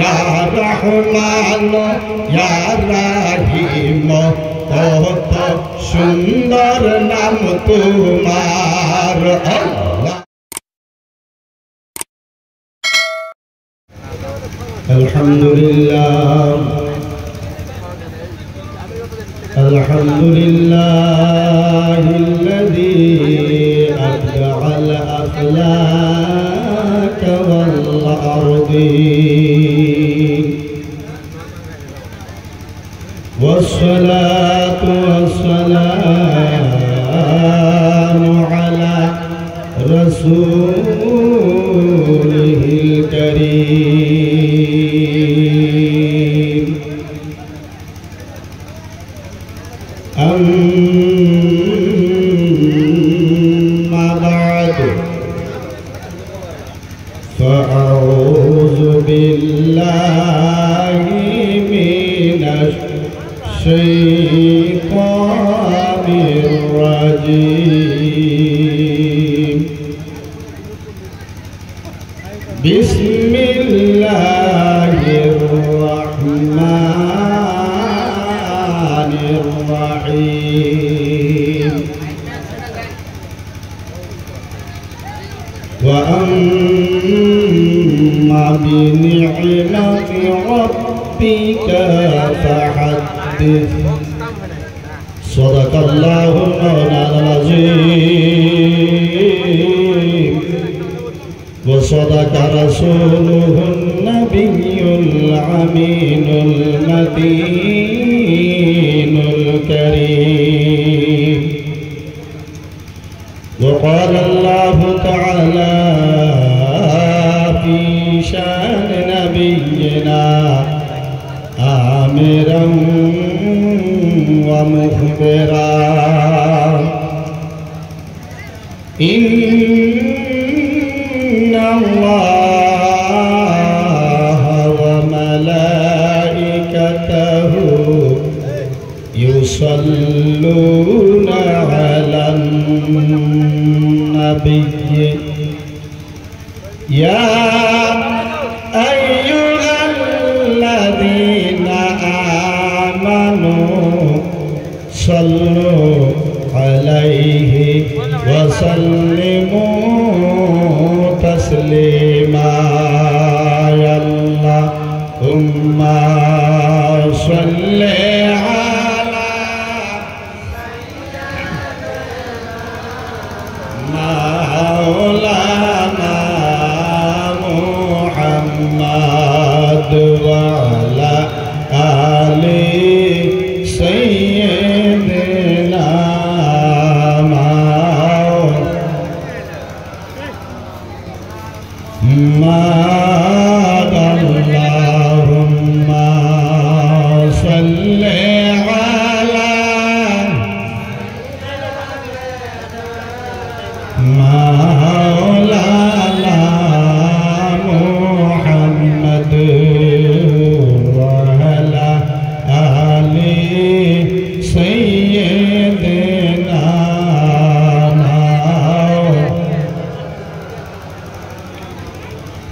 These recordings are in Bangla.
या रहमान या रहीम कत सुंदर नाम तुम्हार अल्लाह। अल्हम्दुलिल्लाह अल्हम्दुलिल्लाहिल्लज़ी अब्दअल अखलाक वल अर्दीन वस्सलातु वस्सलामु अला रसूलिहिल करीम। अम्मा बअद फ़अऊज़ु बिल्लाहि मिनश शैतानिर रजीम। बिस्मिल्लाहिर रहमानिर रहीम। व अम्मा बिनिअमति रब्बिका फहद्दिस। सदक़ल्लाहुल मौलाना अज़ीम व सदक़ रसूलुहुन नबियुल अमीनुल मतीनुल करीम। व क़ाल अल्लाहु तआला फ़ी शान नबिय्यिना आमिरन व मुख़बिरा। इन्नल्लाहा व मलाइकतहु युसल्लूना अलन नबिय्य या अय्युहल्लज़ीना आमनू सल्लु अलैहि व सल्लिमू तस्लीमा। अल्लाहुम्मा सल्लि अला मौलाना मुहम्मद व अला आलि सय्यिदना अल्लाहुम्मा सल्लि अला मौलाना मुहम्मद व अला आलि सय्यिदना।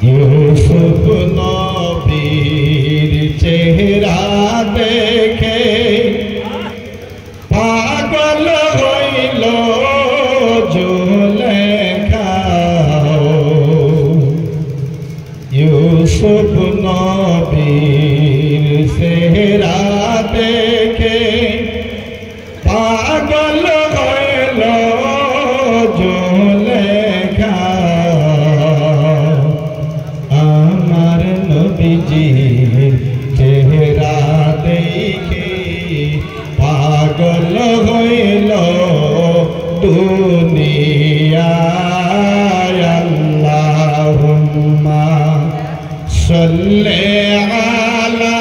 यूसुफ नबीर चेहरा देखे पागल हইল जुलेखा। यूसुफ नबीर चेहरा देखे पागल हইল जुलेखा। আমার নবীজির চেহারা দেখে পাগল হইল দুনিয়ায়। আল্লাহুম্মা সাল্লি আলা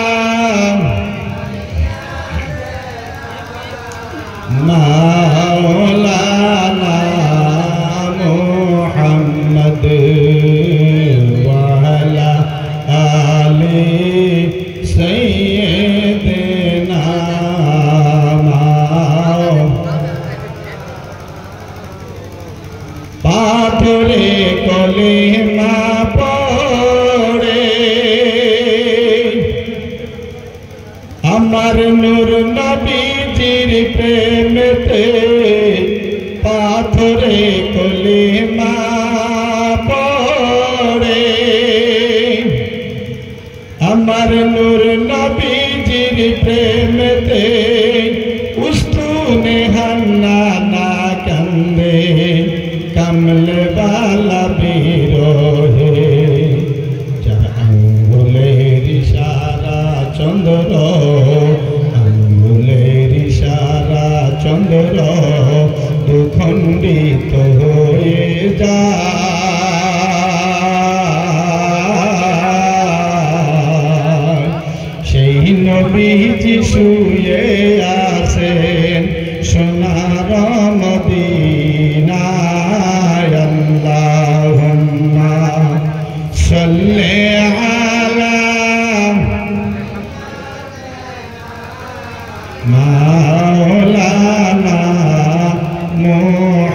মাওলানা মুহাম্মদ व अला आलि सय्यिदना। पाथरे कलिमा पड़े আমার নূর নবীজির প্রেমেতে পাথরে কলিমা পড়ে আমার নূর নবীজির প্রেমেতে উস্তুনে হান্না না কান্দে কমলে বালা বিরহে আঙ্গুলের ইশারা চন্দ্র আঙ্গুলের ইশারা চন্দ্র দুখণ্ডিত হয়ে যায় সেই নবীজি শুয়ে আছেন সোনার মদিনায় আল্লাহুম্মা সাল্লি আলা মাওলানা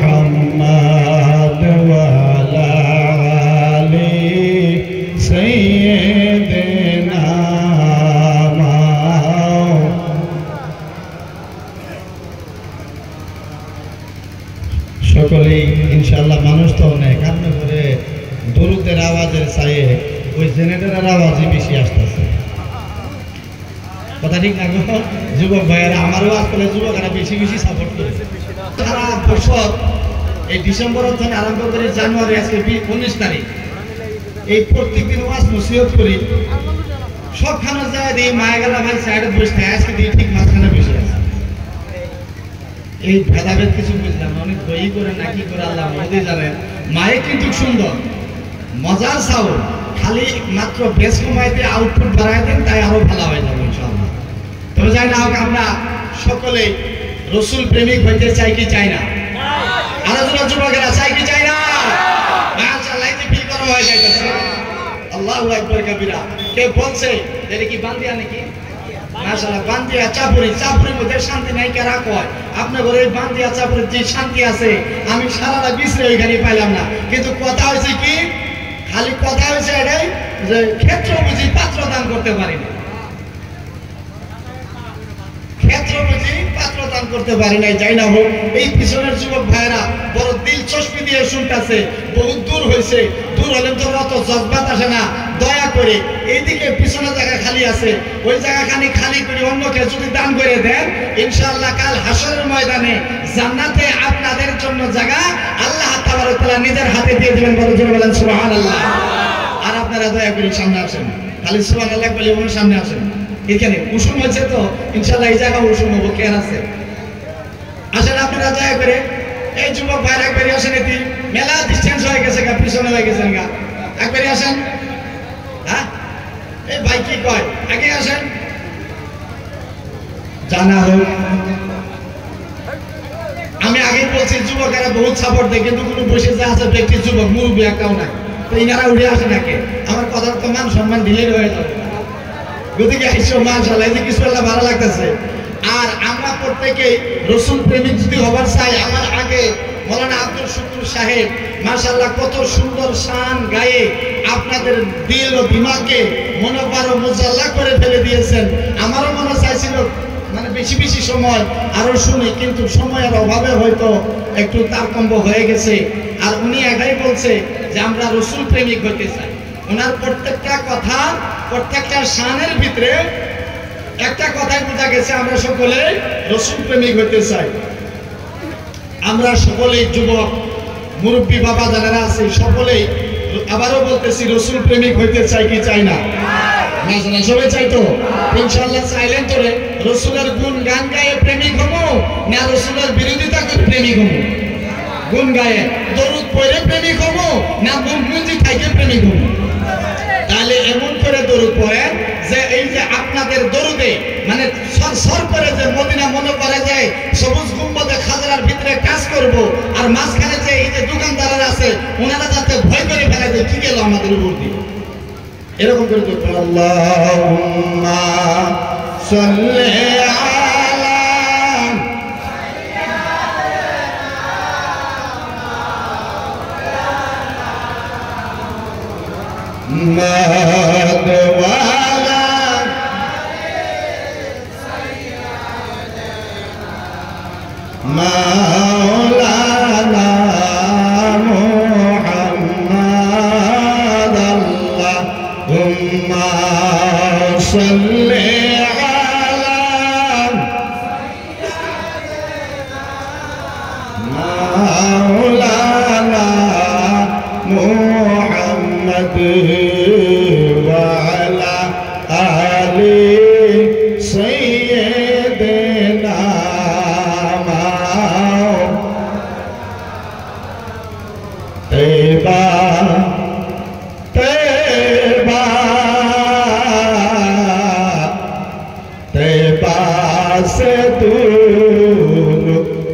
মুহাম্মদ ওয়া আলা আলি সাইয়্যিদিনা সকলেই ইনশাআল্লাহ মানুষ তো অনেক আপনি করে দরুদের আওয়াজের চাইয়ে ওই জেনারেটরের আওয়াজই বেশি আসতেছে কথা ঠিক না গো যুবক ভাইয়েরা আমারও আসলে যুবকেরা বেশি বেশি সাপোর্ট করে সারা বছর এই ডিসেম্বর থেকে আরম্ভ করে জানুয়ারি আজকে 19 তারিখ এই প্রত্যেকদিন ওয়াজ নসিহত করি সবখানে যায় এই মায়েরা ভাই সাইডে বসে থাকে আজকে দিয়ে ঠিক মাঝখানে বসে আছে এই ভেদাভেদ কিছু বুঝলাম অনেক বই করে নাকি করে আল্লাহ মোদি জানেন মায়ে কিন্তু সুন্দর মজার সাউন্ড খালি মাত্র বেশ কমাইতে আউটপুট বাড়াই দেন তাই আরো ভালো হয়ে যাবে ইনশাআল্লাহ তবে যাই না হোক আমরা সকলে রসুল প্রেমিক হইতে চাই কি চাই না আরো যুবকেরা চাই কি চাই না মাশাআল্লাহ এই ফিল করা হয়ে যাইতেছে আল্লাহু আকবার কবিরা কে বলছে এটা কি বান্দিয়া নাকি মাশাআল্লাহ বান্দিয়া চাপুরির মধ্যে শান্তি নাই কারা কয় আপনি বলে এই বান্দিয়া চাপুরির যে শান্তি আছে আমি সারাটা বিছরে ওইখানে পাইলাম না কিন্তু কথা হইছে কি খালি কথা হইছে এটাই যে ক্ষেত্র বুঝি পাত্র দান করতে পারি না ক্ষেত্র বুঝি পাত্র দান করতে পারি নাই যাই না হোক এই পিছনের যুবক ভাইরা বড় দিলচস্পি দিয়ে শুনতেছে বহুত দূর হয়েছে দূর হলে তো অত জজবাত আসে না দয়া করে এইদিকে পিছনের জায়গা খালি আছে ওই জায়গাখানি খালি করে অন্যকে যদি দান করে দেন ইনশাআল্লাহ কাল হাসরের ময়দানে জান্নাতে আপনাদের জন্য জায়গা আল্লাহ তাবারক ওয়া তাআলা নিজের হাতে দিয়ে দিবেন বলেন সুবহানাল্লাহ আর আপনারা দয়া করে সামনে আসেন খালি সুবহানাল্লাহ বলে ওনার সামনে আসেন এখানে কুসুম হয়েছে তো ইনশাআল্লাহ এই জায়গা কুসুম হবো কেন আছে আসেন আপনারা দয়া করে এই যুবক ভাইরা একবারই আসেন এটি মেলা ডিস্টেন্স হয়ে গেছে গা পিছনে হয়ে গেছেন গা একবারই আসেন হ্যাঁ এই ভাই কি কয় আগে আসেন জানা হোক আমি আগে বলছি যুবকেরা বহুত সাপোর্ট দেয় কিন্তু কোনো বসে যে আছে ব্যক্তি যুবক মুরব্বী একটাও নাই তো ইনারা উঠে আসে নাকি আমার কথার তো মান সম্মান দিলেই হয়ে যাবে গতিকে ঈশ্বর মাশাআল্লাহ এই কিছু আল্লাহ ভালো লাগতেছে আর আমরা প্রত্যেকেই রসুল প্রেমিক যদি হবার চাই আমার আগে মৌলানা আব্দুল শুকুর সাহেব মাশাআল্লাহ কত সুন্দর শান গায়ে আপনাদের দিল ও দিমাগকে মনোবল মুজাল্লা করে ফেলে দিয়েছেন আমারও মনে চাইছিল মানে বেশি বেশি সময় আরো শুনি কিন্তু সময়ের অভাবে হয়তো একটু তারতম্য হয়ে গেছে আর উনি এটাই বলছে যে আমরা রসুল প্রেমিক হতে চাই ওনার প্রত্যেকটা কথা প্রত্যেকটা শানের ভিতরে একটা কথাই বোঝা গেছে আমরা সকলে রসুল প্রেমিক হতে চাই আমরা সকলেই যুবক মুরব্বী বাবা যারা আছে সকলেই আবারও বলতেছি রসুল প্রেমিক হইতে চাই কি চাই না সবাই চাই তো ইনশাআল্লাহ চাইলেন তোরে রসুলের গুণ গান গায়ে প্রেমিক হবো না রসুলের বিরোধিতা করে প্রেমিক হবো গুণ গায়ে দরুদ পড়ে প্রেমিক হবো না মুঞ্জি খাইকে প্রেমিক হবো তাহলে এমন করে দরুদ পড়েন যে এই যে আপনাদের দরুদে মানে সর করে যে মদিনা মনে করে যায় সবুজ গুম্বদে খাজরার ভিতরে কাজ করব আর মাঝখানে যে এই যে দোকানদাররা আছে ওনারা যাতে ভয় করে ফেলে যে কি গেল আমাদের উপর দিয়ে এরকম করে তো আল্লাহুম্মা সাল্লি আলা মুহাম্মাদ ওয়া আলা সাল্লি আলা মাওলানা মুহাম্মদ ওয়া আলা আলি সাইয়্যিদিনা তৈবা तैबा तैबा से दूर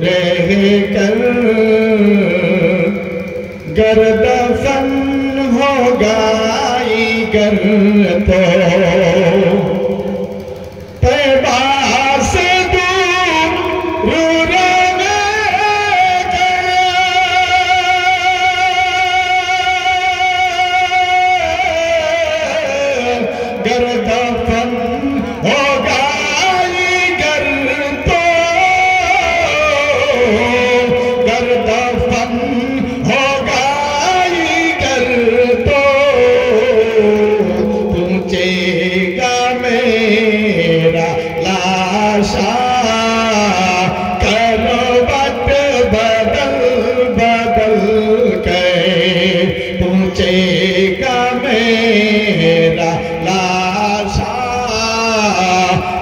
रह कर गर्दफन हो गई गर तो तैबा से दूर गर्दफन हो गई गर तो गर्दफन हो गई गर तो पहुंचेगा मेरा लाशा करवट बदल बदल के पहुंचेगा मेरा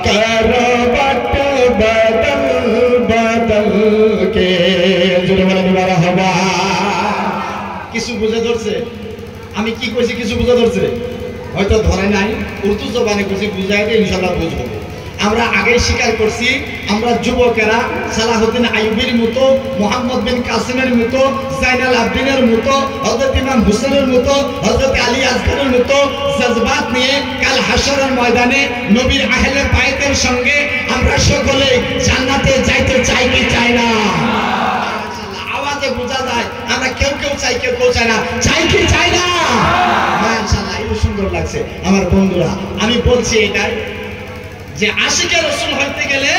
करवट बदल बदल के हवा কিছু বুঝে ধরছে আমি কি কইছি কিছু বুঝে ধরছে হয়তো ধরে নাই উর্দু জবানে কইছি বুঝাইতে ইনশাআল্লাহ বুঝবো আমরা আগে স্বীকার করছি আমরা যুবকেরা সালাহুদ্দিন আইয়ুবীর মতো মোহাম্মদ বিন কাসিমের মতো জাইনাল আবদিনের মতো হযরত ইমাম হুসেনের মতো হযরত আলী আসগরের মতো জজবাত নিয়ে কাল হাশরের ময়দানে নবীর আহলে বাইতের সঙ্গে আমরা সকলে জান্নাতে যাইতে চাই কি চাই না আওয়াজে বোঝা যায় আমরা কেউ কেউ চাই কেউ কেউ চাই না চাই কি চাই না মাশাআল্লাহ এই সুন্দর লাগছে আমার বন্ধুরা আমি বলছি এটাই যে আশিকে রাসূল হইতে গেলে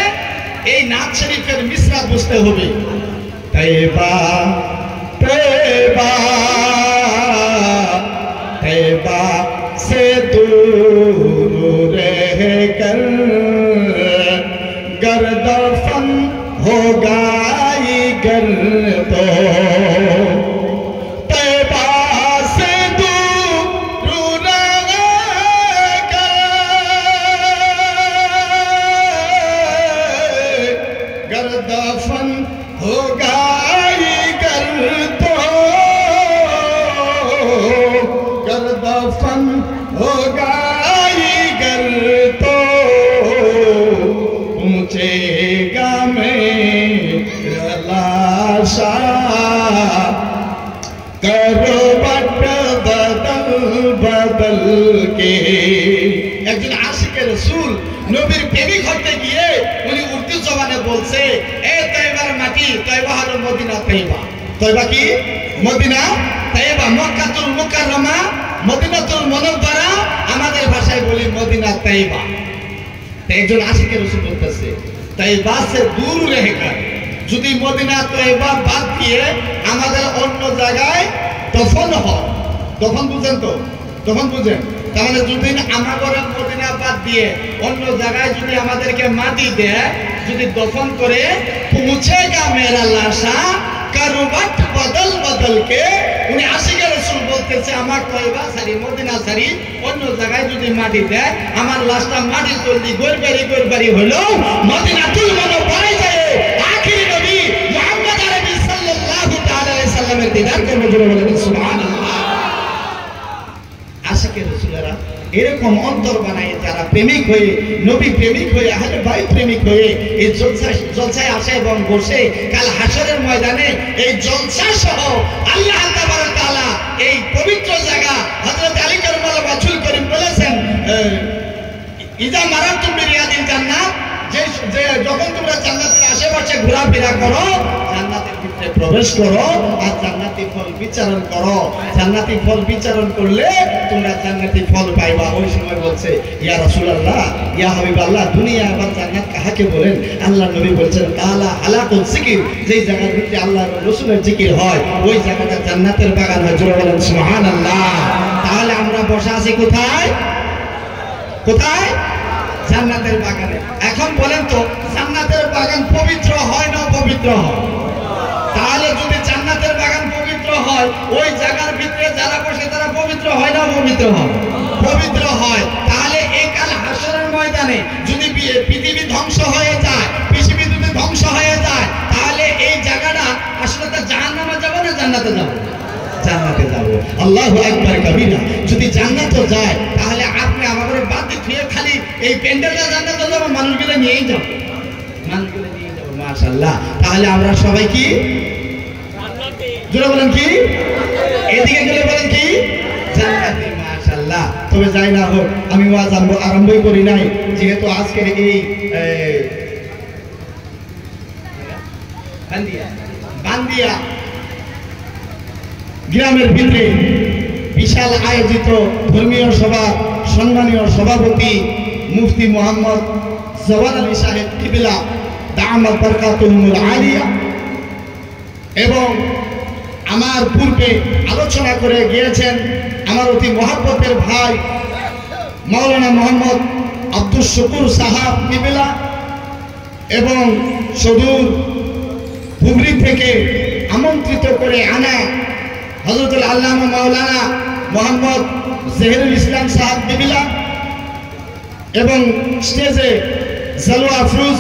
এই নাত শরীফের মিসরা বুঝতে হবে তয়বা তয়বা तैबा से दूर रह कर गर्दफन हो गई गर तो तैबा से दूर रह कर गर्दफन हो गई गर तो गर्दफन हो गई गर तो पहुंचेगा मेरा लाशा करवट बदल बदल के একজন আশিকে রাসূল নবীর প্রেমিক হতে গিয়ে উনি উর্দু জবানে বলছে এ তয়বার মাটি তয়বা হলো মদিনা তয়বা তয়বা কি মদিনা তয়বা মক্কাতুল মুকাররমা মদিনাতুল মুনাওয়ারা আমাদের ভাষায় বলি মদিনা তয়বা তো একজন আশিকে রাসূল বলতেছে তয়বা সে দূর রেখা যদি মদিনা তয়বা বাদ দিয়ে আমাদের অন্য জায়গায় দফন হয় দফন বুঝেন তো দফন বুঝেন তাহলে যদি আমাদের মদিনা বাদ দিয়ে অন্য জায়গায় যদি আমাদেরকে মাটি দেয় যদি দফন করে পৌঁছেগা মেরা লাশা करवट बदल बदल के उन्हें आशिके रसूल बोलतेছে আমার তয়বা সারি মদিনা সারি অন্য জায়গায় যদি মাটি দেয় আমার লাশটা মাটি তলদি গোরবারি হলো মদিনাতুল মুনাওয়ারায় যায় আখিরি নবী মুহাম্মদ আরবি সাল্লাল্লাহু তাআলা আলাইহি সাল্লামের দিদার করবে বলেন সুবহানাল্লাহ আশিকে রাসূলরা এরকম অন্তর বানায় যারা প্রেমিক হয়ে নবী প্রেমিক হয়ে আহলে বাইত প্রেমিক হয়ে এই জলসায় আসে এবং বসে কাল হাশরের ময়দানে এই জলসা সহ আল্লাহ তাবারক তাআলা এই পবিত্র জায়গা হযরত আলী কাররামাল্লাহু ওয়াজহুল করিম বলেছেন ইজা মারাতুম বিরিয়াদিল জান্নাত যে যখন তোমরা জান্নাতের আশেপাশে ঘোরাফেরা করো জান্নাতের ভিতরে প্রবেশ করো আর জান্নাতি ফল বিচারণ করো জান্নাতি ফল বিচারণ করলে তোমরা জান্নাতি ফল পাইবা ওই সময় বলছে ইয়া রাসূলুল্লাহ ইয়া হাবিবাল্লাহ দুনিয়া আর জান্নাত কাকে বলেন আল্লাহ নবী বলেন কালা হালাকুল জিকির যেই জায়গার ভিতরে আল্লাহর রাসূলের জিকির হয় ওই জায়গাটা জান্নাতের বাগান হয় জোরে বলেন সুবহানাল্লাহ তাহলে আমরা বসে আছি কোথায় কোথায়? জান্নাতের বাগানে। এখন বলেন তো জান্নাতের বাগান পবিত্র হয় না অপবিত্র হয়? তাহলে যদি জান্নাতের বাগান পবিত্র হয়, ওই জায়গার ভিতরে যারা বসে তারা পবিত্র হয় না অপবিত্র হয়? পবিত্র হয়। তাহলে এই কাল হাসরের ময়দানে যদি পৃথিবী ধ্বংস হয়ে যায়, পৃথিবী যদি ধ্বংস হয়ে যায়, তাহলে এই জায়গাটা আসলে তো জাহান্নামে যাবো না জান্নাতে যাবো? জান্নাতে যাবো। আল্লাহু আকবার কবিরা। যদি জান্নাতে যায় তাহলে আপনি আমাদের বাদ দিয়ে খালি এই প্যান্ডেলটা জান্নাতে যাবো, মানুষগুলো নিয়েই যাবো, মানুষগুলো নিয়ে যাবো। মাশাআল্লাহ। তাহলে আমরা সবাই কি জান্নাতে? জোরে বলেন কি? এদিকে গেলে বলেন কি? জান্নাতে। মাশাআল্লাহ। তবে যাই না হোক, আমি ওয়াজ আরম্ভই করি নাই, যেহেতু আজকের এই বান্দিয়া গ্রামের ভিতরে বিশাল আয়োজিত ধর্মীয় সভা সম্মানীয় সভাপতি মুফতি মোহাম্মদ জওয়ান আলী সাহেব কিবলা দামাত বরকাতুহুল আলিয়া এবং আমার পূর্বে আলোচনা করে গিয়েছেন আমার অতি মহব্বতের ভাই মাওলানা মোহাম্মদ আব্দুল শুকুর সাহাব কিবলা এবং সুদূর হুগলি থেকে আমন্ত্রিত করে আনা হযরতুল আল্লামা মাওলানা মোহাম্মদ জহিরুল ইসলাম সাহেব কিবলা এবং স্টেজে জালওয়া আফরোজ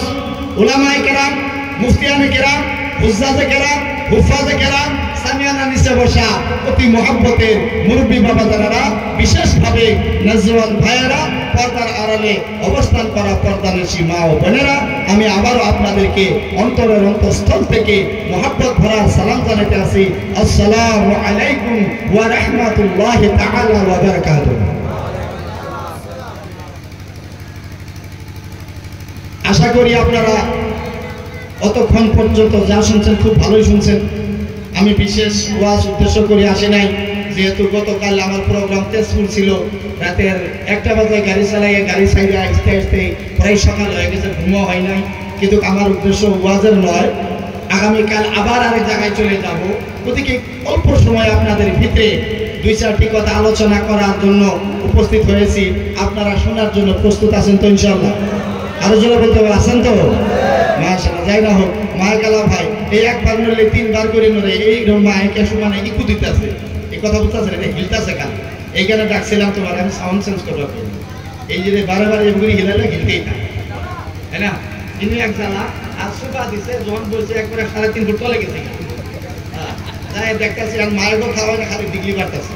উলামায়ে কেরাম, মুফতিয়ানে কেরাম, হুজ্জাজে কেরাম, হুফাজে কেরাম, সামিয়ানা নিচে বসা অতি মহব্বতের মুরব্বী বাবাজানেরা, বিশেষভাবে নজওয়ান ভাইয়েরা, পর্দার আড়ালে অবস্থান করা পর্দানশী মা ও বোনেরা, আমি আবারও আপনাদেরকে অন্তরের অন্তঃস্থল থেকে মহব্বত ভরা সালাম জানাতে আসি। আসসালামু আলাইকুম ওয়া রাহমাতুল্লাহি তাআলা ওয়া বারাকাতুহু। আশা করি আপনারা অতক্ষণ পর্যন্ত যা শুনছেন খুব ভালোই শুনছেন। আমি বিশেষ ওয়াজ উদ্দেশ্য করে আসি নাই, যেহেতু গতকাল আমার প্রোগ্রাম তেজপুর ছিল, রাতের 1টা বাজে গাড়ি চালাইয়ে গাড়ি সাইডে আসতে আসতে প্রায় সকাল হয়ে গেছে, ঘুমও হয় নাই। কিন্তু আমার উদ্দেশ্য ওয়াজের নয়, আগামীকাল আবার আরেক জায়গায় চলে যাব। গতিকে অল্প সময় আপনাদের ভিতরে 2-4টি কথা আলোচনা করার জন্য উপস্থিত হয়েছি। আপনারা শোনার জন্য প্রস্তুত আছেন তো ইনশাআল্লাহ? আরো জোরে বলতে হবে, আছেন তো? মাশাআল্লাহ। যাই না হোক, মায়াকালা ভাই এই একবার নড়লে 3বার করে নড়ে, এই মায়কে সমানে ইকু দিতেছে, এই কথা বুঝতেছে, এটা হিলতেছে কাল। এইখানে ডাকছিলাম তোমার, আমি সাউন্ড চেঞ্জ করবো। এই যে বারে বারে এগুলি হিলালে হিলতেই থাকে, তাই না? কিন্তু এক জ্বালা আর সুপা দিচ্ছে, যখন বলছে একবারে 3.5 ফুট তলে গেছে। যাই দেখতেছি আর মায়েরও খাওয়া না, খালি ডিগ্রি বাড়তেছে।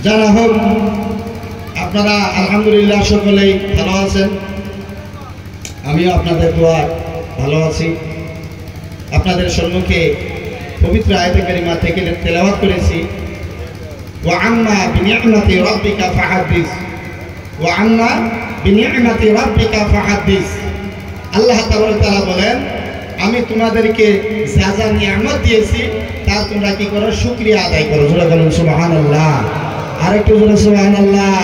যারা হোক, আপনারা আলহামদুলিল্লাহ সকলেই ভালো আছেন, আমিও আপনাদের দোয়া ভালো আছি। আপনাদের সম্মুখে পবিত্র আয়াতে কারিমা থেকে তেলাওয়াত করেছি, ওয়া আম্মা বিনি'মাতি রাব্বিকা ফাহাদ্দিস, ওয়া আম্মা বিনি'মাতি রাব্বিকা ফাহাদ্দিস। আল্লাহ তাআলা বলেন, আমি তোমাদেরকে যা যা নিয়ামত দিয়েছি তার তোমরা কি করো? শুকরিয়া আদায় করো। জোরে বলুন সুবহানাল্লাহ। আরেকটু জোরে সুবহানাল্লাহ।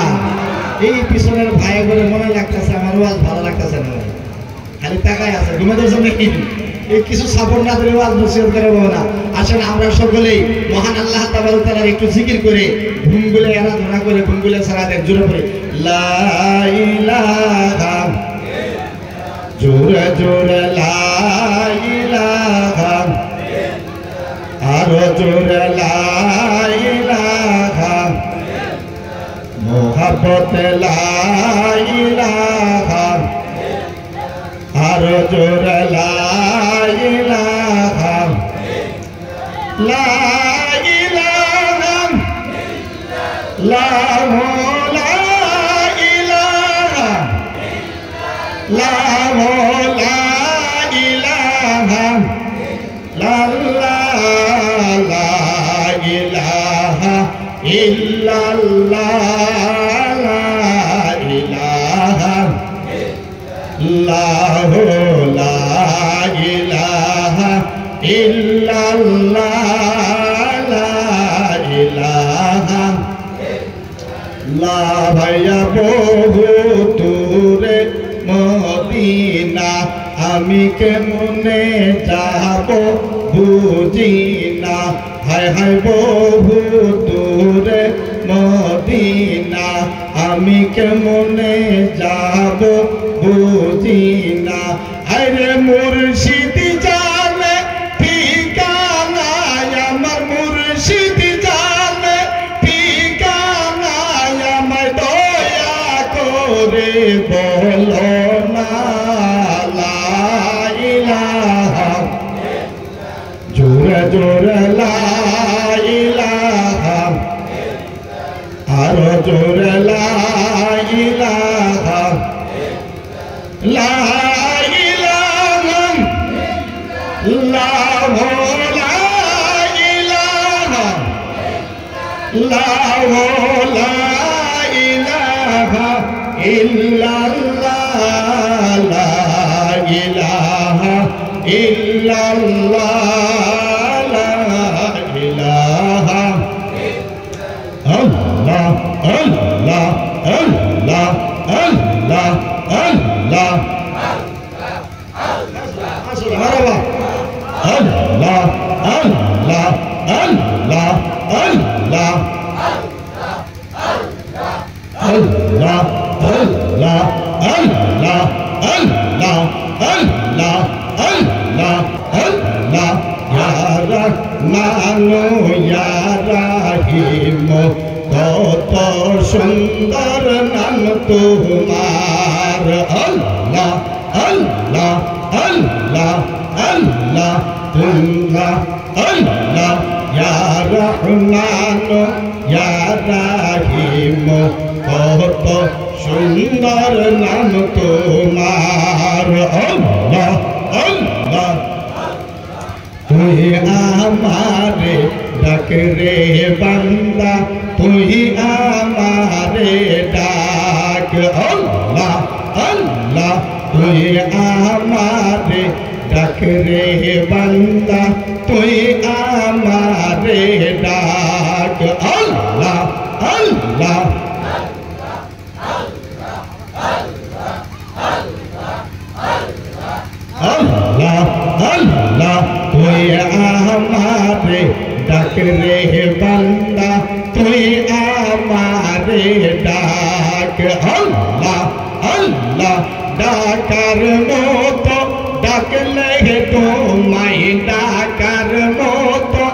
এই পিছনের ভাই বলে মনে লাগতেছে আমার ওয়াজ ভালো লাগতেছে না, খালি তাকায় আছে ঘুমাদের জন্য। এই কিছু সাপোর্ট না করে ওয়াজ নসিহত করে বলবো না। আসলে আমরা সকলেই মহান আল্লাহ তাবারক তাআলার একটু জিকির করে ঘুমগুলো এরা ধরা করে ঘুমগুলো ছাড়া দেন। জোরে করে লা ইলাহা, জোরে জোরে লা ইলাহা, আরো জোরে লা ইলাহা, মোহাব্বত লা ইলাহা, আরো জোরে লা ইলাহা, লা ইলাহা, লা ইলাহা, লা ইলাহা, লা ইলাহা ইল্লাল্লাহ, লা ইলাহা ইল্লাল্লাহ, লা ইলাহা ইল্লাল্লাহ, লা ইলাহা, লা ভাইয়া বহু দূরে মদিনা আমি কেমনে যাব বুঝি না হায় হায় বহু দূরে মদিনা আমি কেমনে যাব বুঝি না হায় রে মুর্শিদ জানে ঠিকানা আমার মুর্শিদ জানে ঠিকানা আমার দয়া করে বলো না লা ইলাহা জোরে জোরে লা ইলাহা আরো জোরে লা ইলাহা লা ইলাহা ইল্লাল্লাহ লা ইলাহা লা ইলাহা ইল্লাল্লাহ লা ইলাহা ইল্লাল্লাহ লা ইলাহা আল্লাহ আল্লাহ আল্লাহ আল্লাহ আল্লাহ মারহাবা আল্লাহ আল্লাহ আল্লাহ আল্লাহ আল্লাহ আল্লাহ আল্লাহ আল্লাহ আল্লাহ আল্লাহ আল্লাহ ইয়া রহমান ইয়া রহিম কত সুন্দর নাম তোমার আল্লাহ আল্লাহ আল্লাহ আল্লাহ তুল্লাহ আল্লাহ ইয়া রহমান ইয়া রহিম কত সুন্দর নাম তোমার আল্লাহ আল্লাহ তুই আমারে ডাক রে বান্দা তুই আমারে ডাক আল্লাহ আল্লাহ তুই আমারে ডাক রে বান্দা তুই আমারে ডাক আল্লাহ আল্লাহ আল্লাহ আল্লাহ তুই আমারে ডাক রে বান্দা তুই আমারে ডাক আল্লাহ আল্লাহ ডাকার মতো ডাকলে তোমায় ডাকার মতো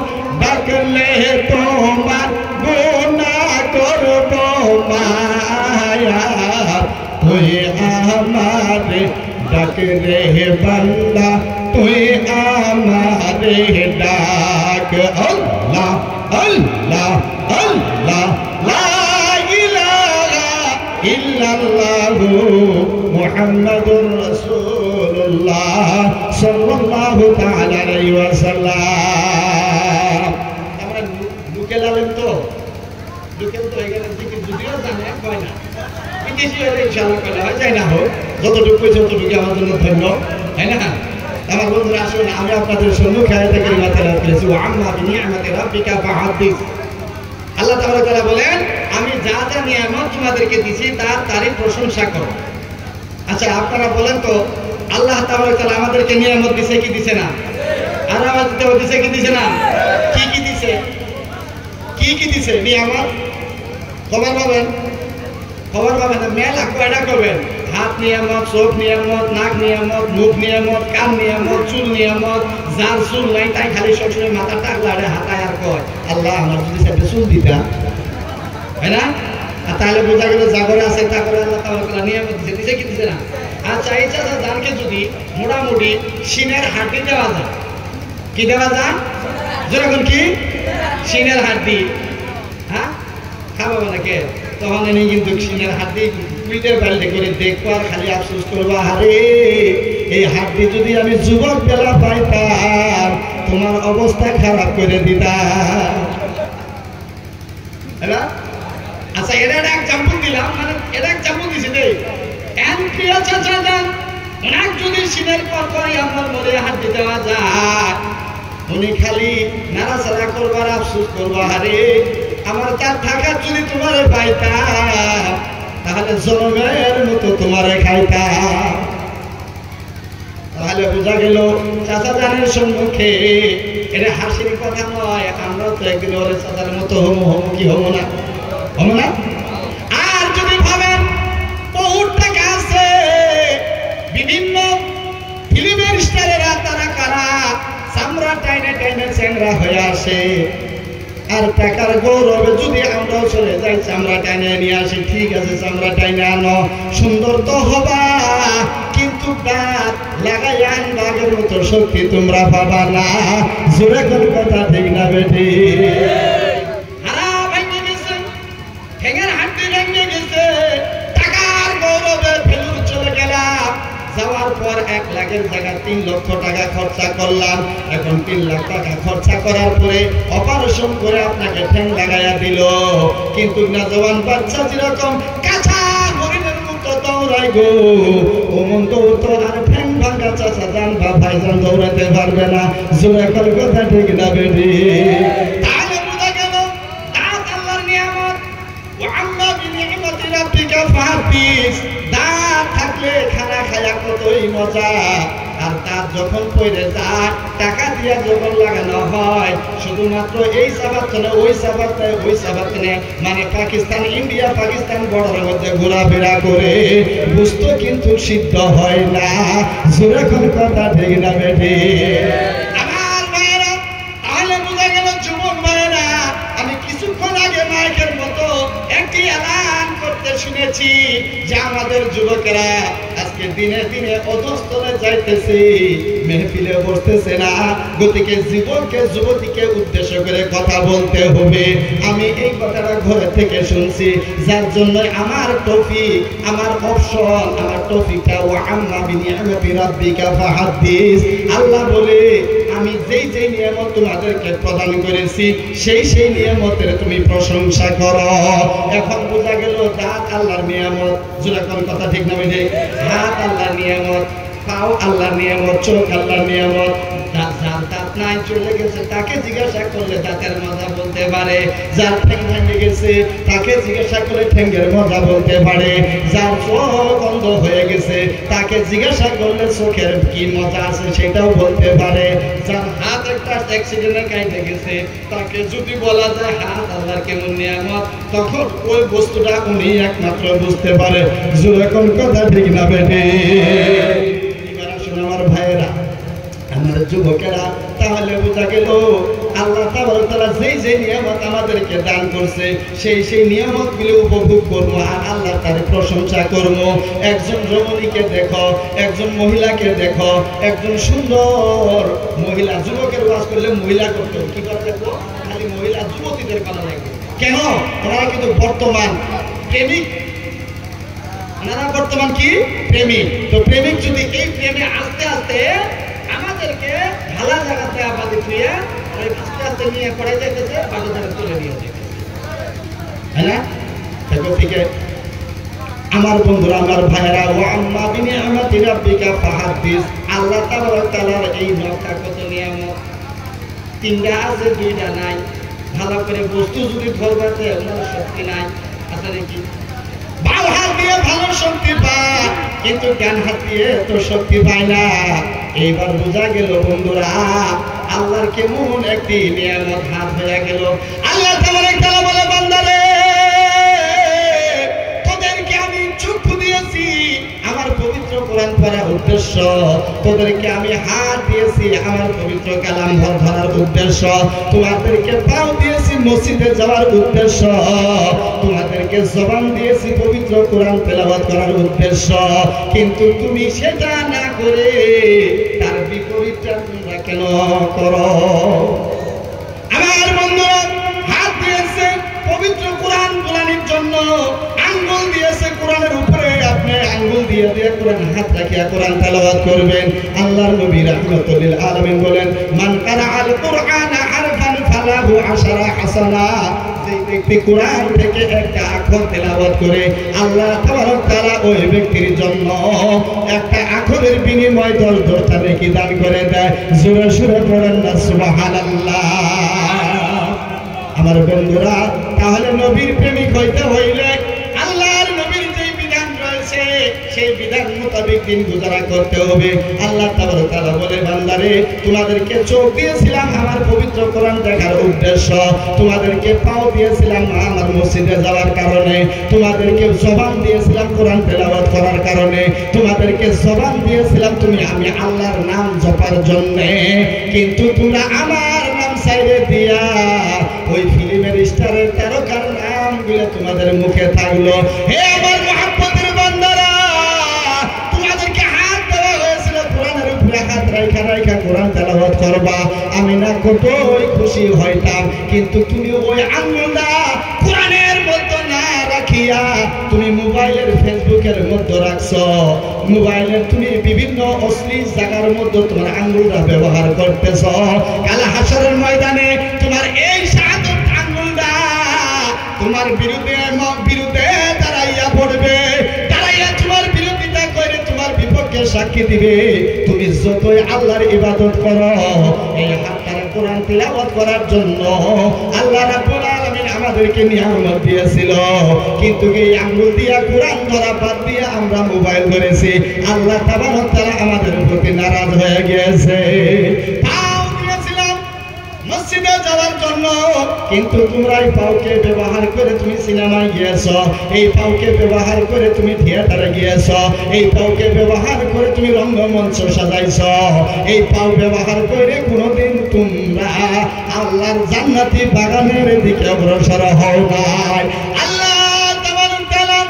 ডাকলে তোমার গুনাহ করব মায়া তুই আমারে ডাক রে বান্দা তুই আমারে ডাক আল্লাহ আল্লাহ আল্লাহ লা ইলাহা ইল্লাল্লাহ মুহাম্মাদুর রাসূলুল্লাহ সাল্লাল্লাহু তাআলা আলাইহি ওয়াসাল্লাম আমরা লুকে লালেন তো এখানে জিকির যদিও জানে কয় না বিদেশি হলে ইনশাআল্লাহ করা হয় যায় না হোক যতটুকু যতটুকু আমার জন্য ধন্য তাই না আমার বন্ধুরা আসুন আমি আপনাদের সম্মুখে আয়াতে কারিমা তেলাওয়াত করেছি ওয়া আম্মা বিনিআমাতি রাব্বিকা ফাহাদ্দিস আল্লাহ তাআলা বলেন আমি যা যা নিয়ামত তোমাদেরকে দিয়েছি তারই প্রশংসা করো আচ্ছা আপনারা বলেন তো আল্লাহ তাআলা আমাদেরকে নিয়ামত দিয়েছে কি দিয়েছে না আর আমাদেরকে দিয়েছে কি দিয়েছে না কি দিয়েছে নিয়ামত খবর পাবেন না মেলা কয়টা করবেন হাত নিয়ামত চোখ নিয়ামত নাক নিয়ামত মুখ নিয়ামত কান নিয়ামত চুল নিয়ামত যার চুল নাই তাই খালি সবসময় মাথা টাকলাড়ে হাতায় আর কয় আল্লাহ আমার যদি সাথে চুল দিতা তাই না তাহলে বোঝা গেল জাগরে আছে তা করে আল্লাহ তাআলা নিয়ামত দিয়েছে কি দিয়েছে না আচ্ছা এই চাচা জানকে যদি মোটামুটি সিনের হাড্ডি দেওয়া যায় কি দেওয়া যায় যেরকম কি সিনের হাড্ডি হ্যাঁ খাবো নাকি তখন এনে কিন্তু সিনের হাড্ডি পিঠের বাড়িতে করে দেখবো আর খালি আফসোস করবো আরে এই হাড্ডি যদি আমি যুবক বেলা পাইতাম তোমার অবস্থা খারাপ করে দিতাম আচ্ছা এটা একটা এক্সাম্পল দিলাম মানে এটা এক্সাম্পল দিছি রে প্রিয় চাচা যান ওনার যদি সিনের পর পরই আপনার মনে হাড্ডি দেওয়া যায় উনি খালি নাড়াচাড়া করবার আফসোস করবো আরে আমার তার টাকা যদি তোমার পাইতাম তাহলে জনমের মতো তোমারে খাইতাম। তাহলে বোঝা গেল চাচা জানের সম্মুখে এটা হাসির কথা নয়, আমরা তো একদিন ওরে চাচার মতো হমো কি হবো না, হবো না? আর যদি ভাবেন বহুত টাকা আছে, বিভিন্ন ফিল্মের স্টারেরা তারা কারা চামড়া টাইনে টাইনে চ্যাংরা হয়ে আসে, আর টাকার গৌরবে যদি আমরাও চলে যাই চামড়া টাইনে নিয়ে আসি, ঠিক আছে চামড়া টাইনে আনো, সুন্দর তো হবা, কিন্তু দাঁত লাগাই আনবাগের মতো শক্তি তোমরা পাবা না। জোরে কোন কথা ঠিক না বেটি? হারা ভেঙে গেছে, ঠেঙের হাড্ডি ভেঙে গেছে, টাকার গৌরবে ফেলুর চলে গেলাম, যাওয়ার পর 1 লাখের জায়গায় 3 লক্ষ টাকা খরচা করলাম। এখন 3 লাখ টাকা খরচা করার পরে অপারেশন করে আপনাকে ঠ্যাং লাগাইয়া দিল, কিন্তু নজওয়ান বাচ্চা যেরকম কাঁচা হরিণের মতো দৌড়াই গো, ও মন তো আর ঠ্যাং ভাঙা চাচা জান বা ভাইজান দৌড়াতে পারবে না। জোরে কথা ঠিক না বেটি? তাহলে বোঝা গেল দাঁত আল্লাহর নিয়ামত। ওয়া আম্মা বিনিআমাতি রাব্বিকা ফাহাদ্দিস। দাঁত থাকলে খানা খায়া কতই মজা, আর দাঁত যখন পড়ে যায় টাকা দিয়া যখন লাগানো হয়, শুধুমাত্র এই সাবাতনে ওই সাবাতনে ওই সাবাতনে, মানে পাকিস্তান ইন্ডিয়া পাকিস্তান বর্ডারের মধ্যে ঘোরাফেরা করে, বুঝতো কিন্তু সিদ্ধ হয় না। জোরে কোন কথা ঠিক না বেটি? আমার ভাইয়েরা, তাহলে বোঝা গেল যুবক ভাইয়েরা, আমি কিছুক্ষণ আগে মাইকের মতো একটি এলান করতে শুনেছি যে আমাদের যুবকেরা আজকে দিনে দিনে অধস্তরে যাইতেছে, মেহফিলে বসতেছে না, গতিকে যুবককে যুবতীকে উদ্দেশ্য করে কথা বলতে হবে। আমি এই কথাটা ঘরে থেকে শুনছি, যার জন্য আমার তৌফিক, আমার অপশন, আমার তৌফিকটা ওয়া আম্মা বিনিআমাতি রাব্বিকা ফাহাদ্দিস। আল্লাহ বলে আমি যেই যেই নিয়ামত তোমাদেরকে প্রদান করেছি সেই সেই নিয়ামতের তুমি প্রশংসা করো। এখন বোঝা গেল দাঁত আল্লাহর নিয়ামত। যেরকম কথা ঠিক না বেঠে? হাত আল্লাহর নিয়ামত, পাও আল্লাহর নিয়ামত, চোখ আল্লাহর নিয়ামত। যার দাঁত নাই চলে গেছে তাকে জিজ্ঞাসা করলে দাঁতের মজা বলতে পারে, যার ঠ্যাং ভেঙে গেছে তাকে জিজ্ঞাসা করলে ঠ্যাঙ্গের মজা বলতে পারে, যার চোখ অন্ধ হয়ে গেছে তাকে জিজ্ঞাসা করলে চোখের কি মজা আছে সেটাও বলতে পারে, যার হাত একটা অ্যাক্সিডেন্টে কাটে গেছে তাকে যদি বলা যায় হাত আল্লাহর কেমন নিয়ামত, তখন ওই বস্তুটা উনি একমাত্র বুঝতে পারে। যেরকম কথা ঠিক না বেটে? এবার আসুন আমার ভাইয়েরা, আমার যুবকেরা, তাহলে বোঝা গেল আল্লাহ তাআলা যেই যেই নিয়ামত আমাদেরকে দান করছে সেই সেই নিয়ামতগুলো উপভোগ করবো, আর আল্লাহ তার প্রশংসা করবো। একজন রমণীকে দেখো, একজন মহিলাকে দেখো, একজন সুন্দর মহিলা, যুবকের ওয়াজ করলে মহিলা করতে কি করে দেখবো? খালি মহিলা যুবতীদের কথা দেখবো। কেন? ওনারা কিন্তু বর্তমান প্রেমিক, ওনারা বর্তমান কি প্রেমিক। তো প্রেমিক যদি এই প্রেমে আস্তে আস্তে আমাদেরকে ভালো জায়গাতে আবাদি ছুঁয়ে আস্তে আস্তে নিয়ে পড়ে যেতেছে, বাড়ি ধারে তুলে নিয়ে যেতেছে, তাই না? থেকে আমার বন্ধুরা, আমার ভাইয়েরা, ওয়া আম্মা বিনিআমাতি রাব্বিকা ফাহাদ্দিস। আল্লাহ তাআলার এই নকটা কত নিয়ামত, 3টা আছে 2টা নাই। ভালো করে বস্তু যদি ধরবাতে ওনার শক্তি নাই, আছে নাকি? বাম হাত দিয়ে ভালো শক্তি পায়, কিন্তু ডান হাত দিয়ে তো শক্তি পায় না। এইবার বোঝা গেল বন্ধুরা আল্লাহর কেমন একটি নিয়ামত হাত হয়ে গেল। আল্লাহ তাআলা বলে, বান্দারে তোদেরকে আমি চক্ষু দিয়েছি আমার পবিত্র কোরআন পড়ার উদ্দেশ্য, তোদেরকে আমি হাত দিয়েছি আমার পবিত্র কালাম ধরার উদ্দেশ্য, তোমাদেরকে পাও দিয়েছি মসজিদে যাওয়ার উদ্দেশ্য, তোমাদেরকে জবান দিয়েছি পবিত্র কোরআন তেলাওয়াত করার উদ্দেশ্য, কিন্তু তুমি সেটা না করে তার বিপরীতটা তোমরা কেন করো? আমার বন্ধুরা, হাত দিয়েছে পবিত্র কোরআন কোরআনের জন্য, আঙ্গুল দিয়েছে কোরআনের উপরে, আপনি আঙ্গুল দিয়ে দিয়ে কোরআন হাত রাখিয়া কোরআন তেলাওয়াত করবেন। আল্লাহর নবী রাহমাতুল লিল আলামিন বলেন, মান কারাআল কুরআনা হারফান ফালাহু 10 হাসানা। যে ব্যক্তি কোরআন থেকে একটা অক্ষর তেলাওয়াত করে আল্লাহ তাআলা ওই ব্যক্তির জন্য একটা অক্ষরের বিনিময়ে 10টা নেকি দান করে দেয়। জোরে জোরে পড়েন না সুবহানাল্লাহ। আমার বন্ধুরা, তাহলে নবীর প্রেমিক হইতে হইলে আল্লাহর নবীর যে বিধান রয়েছে সেই বিধান মোতাবেক দিন গুজারা করতে হবে। আল্লাহ তাআলা বলে, বান্দারে তোমাদেরকে চোখ দিয়েছিলাম আমার পবিত্র কোরআন দেখার উদ্দেশ্য, তোমাদেরকে পাও দিয়েছিলাম আমার মসজিদে যাওয়ার কারণে, তোমাদেরকে জবান দিয়েছিলাম কোরআন তেলাওয়াত করার কারণে, তোমাদেরকে জবান দিয়েছিলাম আমি আল্লাহর নাম জপার জন্য, কিন্তু তোমরা আমার নাম সাইডে দিয়া ওই ফিল্মের স্টারের তারকার নামগুলো তোমাদের মুখে থাকলো। হে আমার মুহাব্বতের বান্দারা, তোমাদেরকে হাত দেওয়া হয়েছিল কোরআনের উপরে, হাত রাইখা রাইখা কোরআন তেলাওয়াত করবা, আমি না কতই খুশি হইতাম, কিন্তু তুমি ওই আঙ্গুলটা কোরআনের মধ্যে না রাখিয়া তুমি মোবাইলের ফেসবুকের মধ্যে রাখছো, মোবাইলের তুমি বিভিন্ন অশ্লীল জায়গার মধ্যে তোমার আঙ্গুলটা ব্যবহার করতেছ। কাল হাসরের ময়দানে তোমার এই শাহাদাত আঙ্গুলটা তোমার বিরুদ্ধে দাঁড়াইয়া পড়বে, দাঁড়াইয়া তোমার বিরোধিতা করে তোমার বিপক্ষে সাক্ষী দিবে। তুমি যতই আল্লাহর ইবাদত করো, এই হাতটা কোরআন তিলাওয়াত করার জন্য আল্লাহ রাব্বুল আলামিন আমাদেরকে নিয়ামত দিয়েছিল, কিন্তু এই আঙ্গুল দিয়া কোরআন ধরা বাদ দিয়ে আমরা মোবাইল ধরেছি। আল্লাহ তাবারক তাআলা আমাদের প্রতি নারাজ হয়ে গিয়েছে। পাও দিয়েছিলাম মসজিদে যাওয়ার জন্য, কিন্তু তোমরা এই পাওকে ব্যবহার করে তুমি সিনেমায় গিয়েছো, এই পাওকে ব্যবহার করে তুমি থিয়েটারে গিয়েছো, এই পাওকে ব্যবহার করে তুমি রঙ্গমঞ্চ সাজাইছো, এই পাও ব্যবহার করে কোনোদিন তোমরা আল্লাহর জান্নাতি বাগানের দিকে অগ্রসর হও নাই। আল্লাহ তাবারক তাআলা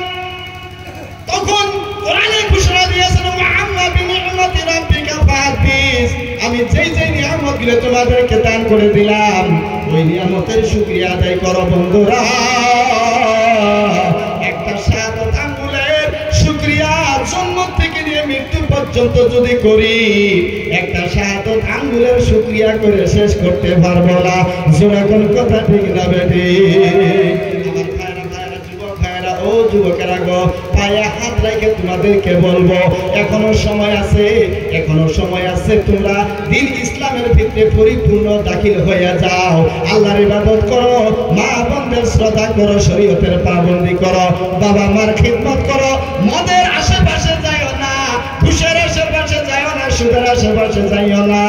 তখন কোরআনে ঘোষণা দিয়েছেন, ওয়া'আম্মা বিনি'মাতি রাব্বিকা ফাহাদ্দিস, আমি যেই নিয়ামতগুলো তোমাদেরকে দান করে দিলাম ওই নিয়ামতের শুকরিয়া আদায় করো। বন্ধুরা, একটা শাহাদাত আঙ্গুলের শুকরিয়া জন্ম থেকে নিয়ে মৃত্যু পর্যন্ত যদি করি, একটা শাহাদাত আঙ্গুলের শুকরিয়া করে শেষ করতে পারবো না। জোরে কোন কথা ঠিক না বেটি? আমার ভাইরা যুবক ভাইরা, ও যুবকেরা গো, পায়ে হাত রেখে তোমাদেরকে বলবো, এখনো সময় আছে, এখনো সময় আছে, তোমরা দিন ইসলামের ভিতরে পরিপূর্ণ দাখিল হয়ে যাও, আল্লাহর ইবাদত করো, মা বোনদের শ্রদ্ধা করো, শরীয়তের পাবন্দি করো, বাবা মার খিদমত করো, মদের আশেপাশে যাইও না, ঘুষের আশেপাশে যাইও না, সুদের আশেপাশে যাইও না।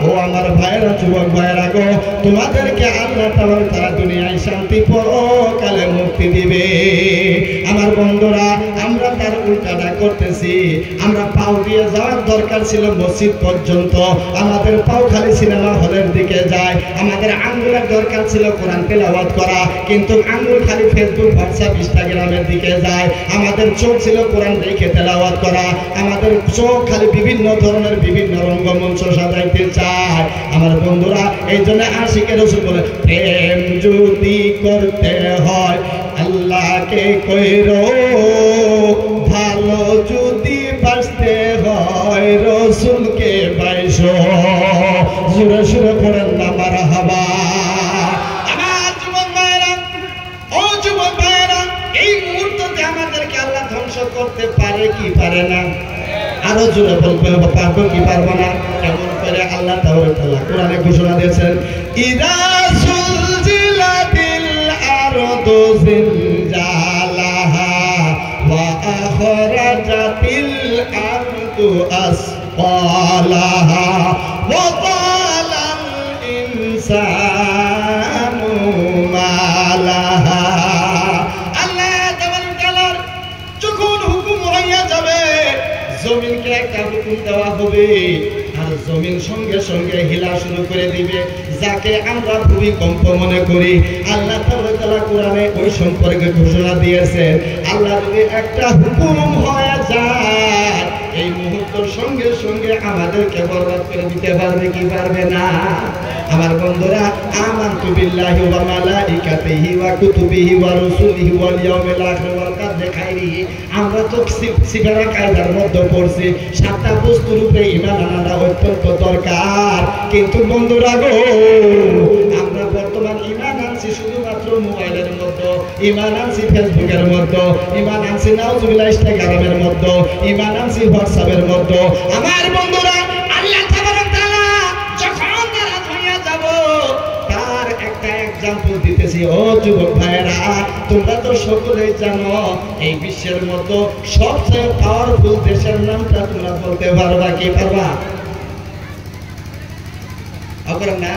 ও আমার ভাইরা যুবক ভাইরা গো, তোমাদেরকে আল্লাহ তাআলা দুনিয়ায় শান্তি, পরকালে মুক্তি দিবে। আমার বন্ধুরা, আমরা তার উল্টাটা করতেছি। আমরা পাও দিয়ে যাওয়ার দরকার ছিল মসজিদ পর্যন্ত, আমাদের পাও খালি সিনেমা হলের দিকে যায়। আমাদের আঙ্গুলের দরকার ছিল কোরআন তেলাওয়াত করা, কিন্তু আঙ্গুল খালি ফেসবুক, হোয়াটসঅ্যাপ, ইনস্টাগ্রামের দিকে যায়। আমাদের চোখ ছিল কোরআন দেখে তেলাওয়াত করা, আমাদের চোখ খালি বিভিন্ন ধরনের বিভিন্ন রঙ্গমঞ্চ সাজাইতে চায়। আমার বন্ধুরা, এই জন্য আশিকের রাসূল বলে, প্রেম যদি করতে হয় আল্লাহকে কইরো, ভালো যদি বাঁচতে হয় রাসূলকে বাইসো। জোরে সুরে পড়েন না মারহাবা। আমার যুবক ভাইরা, ও যুবক ভাইরা, এই মুহূর্তে আমাদেরকে আল্লাহ ধ্বংস করতে পারে কি পারে না? আরো জোরে বলবে, পারবো কি পারবো না? কেমন করে? আল্লাহ তাআলা কোরআনে ঘোষণা দিয়েছেন, ইদা সুলজিলাতিল আরদু জিলজালাহা ওয়া আখরাজাতিল আরদু আসফালাহা ওয়া ক্বালাল ইনসানু মা লাহা। আল্লাহ তাআলার যখন হুকুম হইয়া যাবে, জমিনকে একটা হুকুম দেওয়া হবে, আর জমিন সঙ্গে সঙ্গে হিলা শুরু করে দিবে, যাকে আমরা ভূমিকম্প মনে করি। আল্লাহ তাআলা কোরআনে ওই সম্পর্কে ঘোষণা দিয়েছেন, আল্লাহ যদি একটা হুকুম হয়ে যায়, এই মুহূর্তের সঙ্গে সঙ্গে আমাদেরকে বরবাদ করে দিতে পারবে কি পারবে না? আমার বন্ধুরা, আমানতু বিল্লাহি ওয়া মালাইকাতিহি ওয়া কুতুবিহি ওয়া রুসুলিহি ওয়াল ইয়াউমিল আখির ওয়াল কদরি খাইরিহি, আমরা তো সিফারা কায়দার মধ্যে পড়ছি, সাতটা বস্তুর উপরে ঈমান আনাটা অত্যন্ত দরকার। কিন্তু বন্ধুরা গো, আমরা বর্তমান ঈমান আনছি শুধুমাত্র মোবাইলের মধ্যে, ঈমান আনছি ফেসবুকের মধ্যে, ঈমান আনছি নাউজুবিল্লাহ ইনস্টাগ্রামের মধ্যে, ঈমান আনছি হোয়াটসঅ্যাপের মধ্যে। আমার বন্ধুরা, আল্লাহ তাবারক তাআলা যখন নারাজ হইয়া যাব, তার একটা এক্সাম্পল দিতেছি। দিতেছি। ও যুবক ভাইরা, তোমরা তো সকলেই জানো এই বিশ্বের মতো সবচেয়ে পাওয়ারফুল দেশের নামটা তোমরা বলতে পারবা কি পারবা? আপনারা না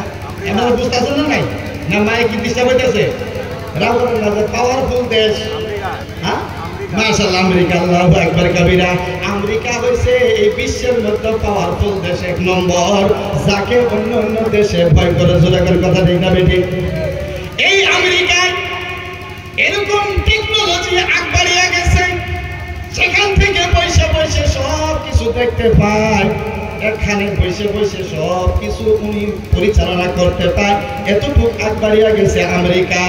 এমন বুঝতেছেন না নাই না মায়ে কি ডিস্টার্ব হইতেছে? রাও করেন না যে পাওয়ারফুল দেশ, হ্যাঁ মাশাআল্লাহ আমেরিকা, আল্লাহু আকবার কবিরা। আমেরিকা হইছে এই বিশ্বের মধ্যে পাওয়ারফুল দেশ এক নম্বর, যাকে অন্য অন্য দেশে ভয় করে। জোরাকের কথা ঠিক না বেটি? এই আমেরিকায় এরকম টেকনোলজি আগবাড়িয়ে গেছে, সেখান থেকে বসে বসে সব কিছু দেখতে পায়, এখানে বসে বসে সব কিছু উনি পরিচালনা করতে পায়। এতটুকু আগবাড়িয়ে গেছে আমেরিকা।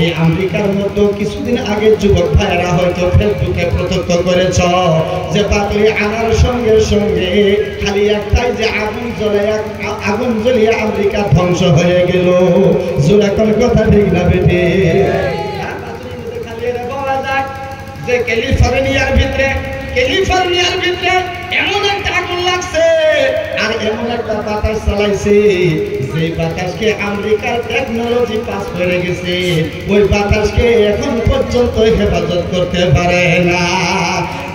এই আমেরিকার মধ্যে কিছুদিন আগে যুবক ভাইয়েরা হয়তো ফেসবুকে প্রত্যক্ষ করেছ যে বাতরি আনার সঙ্গে সঙ্গে খালি একটাই যে আগুন জ্বলিয়ে আমেরিকা ধ্বংস হয়ে গেল। জোরাকর কথা ঠিক না বেটে? খালি এটা বলা যায় যে ক্যালিফোর্নিয়ার ভিতরে এমন একটা আগুন লাগছে আর এমন একটা বাতাস চালাইছে যে বাতাসকে আমেরিকার টেকনোলজি পাস করে গেছে, ওই বাতাসকে এখন পর্যন্ত হেফাজত করতে পারে না।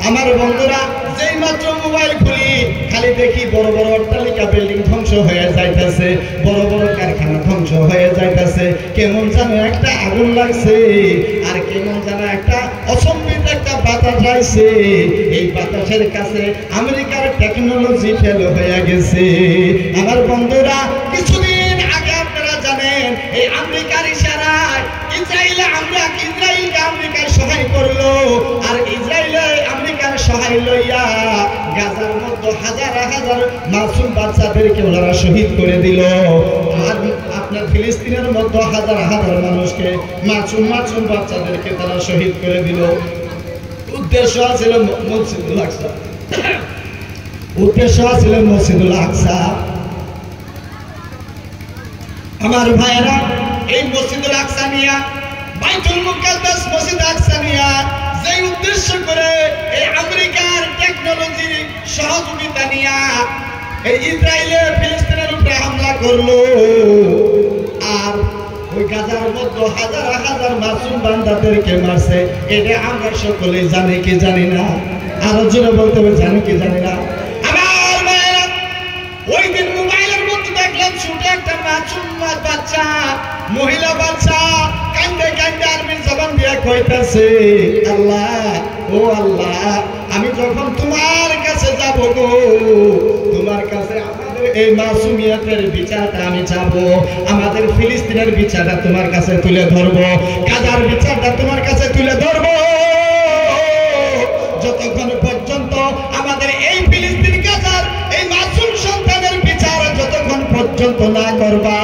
আমার বন্ধুরা, যেই মাত্র মোবাইল খুলি খালি দেখি বড় বড় অট্টালিকা বিল্ডিং ধ্বংস হয়ে যাইতেছে, বড় বড় কারখানা ধ্বংস হয়ে যাইতেছে। কেমন যেন একটা আগুন লাগছে আর কেমন যেন একটা অসম্বিত একটা বাতাস আইছে। এই বাতাসের কাছে আমেরিকার টেকনোলজি ফেল হয়ে গেছে। আমার বন্ধুরা, কিছুদিন আগে আপনারা জানেন এই আমেরিকার ইশারায় ইসরায়েলে ইসরায়েলকে আমেরিকার সহায় করলো, আর ইসরায়েলে আমেরিকার সহায় লইয়া গাজার মধ্যে হাজার হাজার মাসুম বাচ্চাদেরকে ওনারা শহীদ করে দিল। আর আপনার ফিলিস্তিনের মধ্যে হাজার হাজার মানুষকে মাসুম বাচ্চাদেরকে তারা শহীদ করে দিল। উদ্দেশ্য ছিল মসজিদুল আকসা, মসজিদুল আকসা। আমার ভাইয়েরা, এই মসজিদুল আকসা নিয়া, বাইতুল মুকাদ্দাস মসজিদ আকসা নিয়া যে উদ্দেশ্য করে এই আমেরিকার টেকনোলজি সহযোগিতা নিয়া এই ইসরায়েলে ফিলিস্তিনের উপরে হামলা করলো, আর ওই গাজার মধ্যে হাজার হাজার মাসুম বান্দাদেরকে মারছে, এটা আমরা সকলে জানি কি জানি না? আরো জোরে বলতে হবে, জানি কি জানি না? আমার ভাইয়েরা, ওই দিন মোবাইলের মধ্যে দেখলাম ছোট একটা মাসুম বাচ্চা, মহিলা বাচ্চা কান্দে কান্দে আরবির জবান দিয়ে কইতাছে, আল্লাহ, ও আল্লাহ, আমি যখন তোমার কাছে যাব গো, তোমার কাছে আমাদের এই মাসুমিয়তের বিচারটা আমি চাবো, আমাদের ফিলিস্তিনের বিচারটা তোমার কাছে তুলে ধরবো, গাজার বিচারটা তোমার কাছে তুলে ধরবো। যতক্ষণ পর্যন্ত আমাদের এই ফিলিস্তিন গাজার এই মাসুম সন্তানের বিচার যতক্ষণ পর্যন্ত না করবা,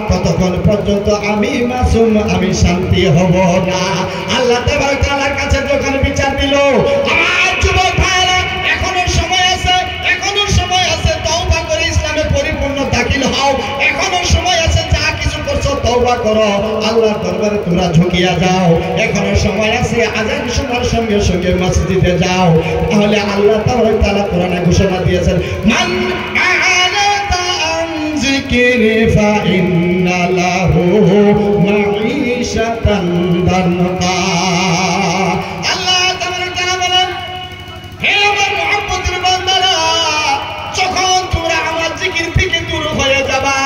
ততক্ষণ পর্যন্ত আমি মাসুম, আমি শান্তি হব না। আল্লাহ তাআলার কাছে যখন বিচার দিল, আমার যুবক ভাইরা, এখনো সময় আছে, তওবা করে ইসলামে পরিপূর্ণ দাখিল হও, এখনো সময় আছে, যা কিছু করছো তওবা করো, আল্লাহর দরবারে তোমরা ঝুঁকিয়া যাও, এখনো সময় আছে, আজান শোনার সঙ্গে সঙ্গে মসজিদে যাও। তাহলে আল্লাহ তাআলা কোরআনে ঘোষণা দিয়েছেন, মান আ'রাদা আন যিকরি ফাইন্না লাহু মাঈশাতান দানকা। আল্লাহ তাআলা বলেন, হে আমার মুহাম্মদের বান্দারা, যখন তোমরা আমার জিকির থেকে দূর হয়ে যাবা,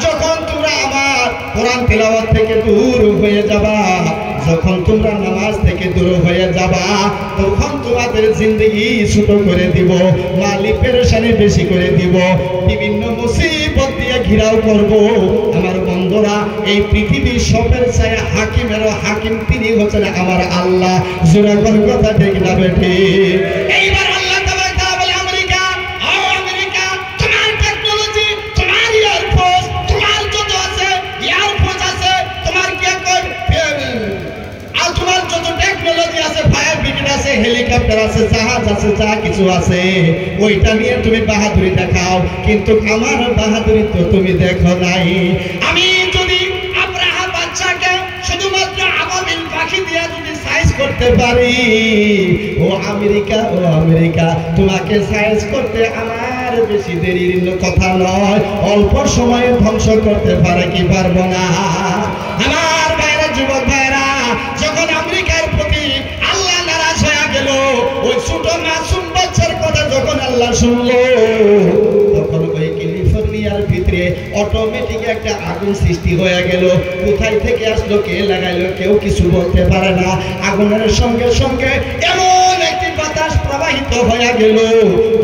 যখন তোমরা আমার কোরআন তিলাওয়াত থেকে দূর হয়ে যাবা, যখন তোমরা নামাজ থেকে দূর হয়ে যাবা, তখন তোমাদের জিন্দেগি ছোট করে দিব, মালি পেরেশানি বেশি করে দিব, বিভিন্ন মুসিবত দিয়ে ঘিরাও করব। আমার বন্ধুরা, এই পৃথিবীর সবের ছায়া হাকিমেরও হাকিম তিনি হচ্ছেন আমার আল্লাহ। জোরে করে কথা ঠিক না বেঠি? এইবার আল্লাহ তাআলা বলে, আমেরিকা, আমেরিকা, তোমার টেকনোলজি, তোমার এয়ারফোর্স, তোমার যত আছে এয়ারফোর্স আছে, তোমার কি আর তোমার যত টেকনোলজি আছে, ফায়ার ব্রিগেড আছে, হেলিকপ্টার আছে, জাহাজ আছে, যা কিছু আছে, ওইটা নিয়ে তুমি বাহাদুরি দেখাও, কিন্তু আমার বাহাদুরি তো তুমি দেখো নাই। আমি যদি আব্রাহা বাচ্চাকে শুধুমাত্র আবাবিল পাখি দিয়ে যদি সাইজ করতে পারি, ও আমেরিকা, তোমাকে সাইজ করতে আমার বেশি দেরির কথা নয়, অল্প সময়ে ধ্বংস করতে পারে কি পারবো না? আমার যুবক ভাইরা, যখন আমেরিকার প্রতি আল্লাহ নারাজ হয়ে গেল, ওই ছোট মাসুম বাচ্চার কথা যখন আল্লাহ শুনলো, তখন ওই ক্যালিফোর্নিয়ার ভিতরে অটোমেটিক একটা আগুন সৃষ্টি হয়ে গেল। কোথায় থেকে আসলো, কে লাগাইলো, কেউ কিছু বলতে পারে না। আগুনের সঙ্গে সঙ্গে এমন একটি বাতাস প্রবাহিত হয়ে গেল,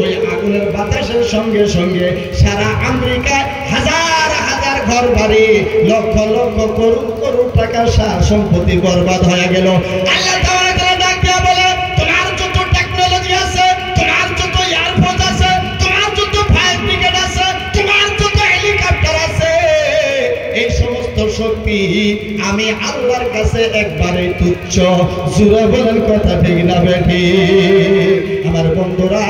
ওই আগুনের বাতাসের সঙ্গে সঙ্গে সারা আমেরিকায় হাজার হাজার ঘর বাড়ি, লক্ষ লক্ষ করোড় করোড় টাকার সার সম্পত্তি বরবাদ হয়ে গেল। আল্লাহ তাআলা ডাক দিয়া বলে, তোমার যত টেকনোলজি আছে, তোমার যত এয়ারফোর্স আছে, তোমার যত ফায়ার ব্রিগেড আছে, তোমার যত হেলিকপ্টার আছে, এই সমস্ত শক্তি আমি আল্লাহর কাছে একবারে তুচ্ছ। জোরে বলেন কথা ঠিক না বেঠিক? আমার বন্ধুরা,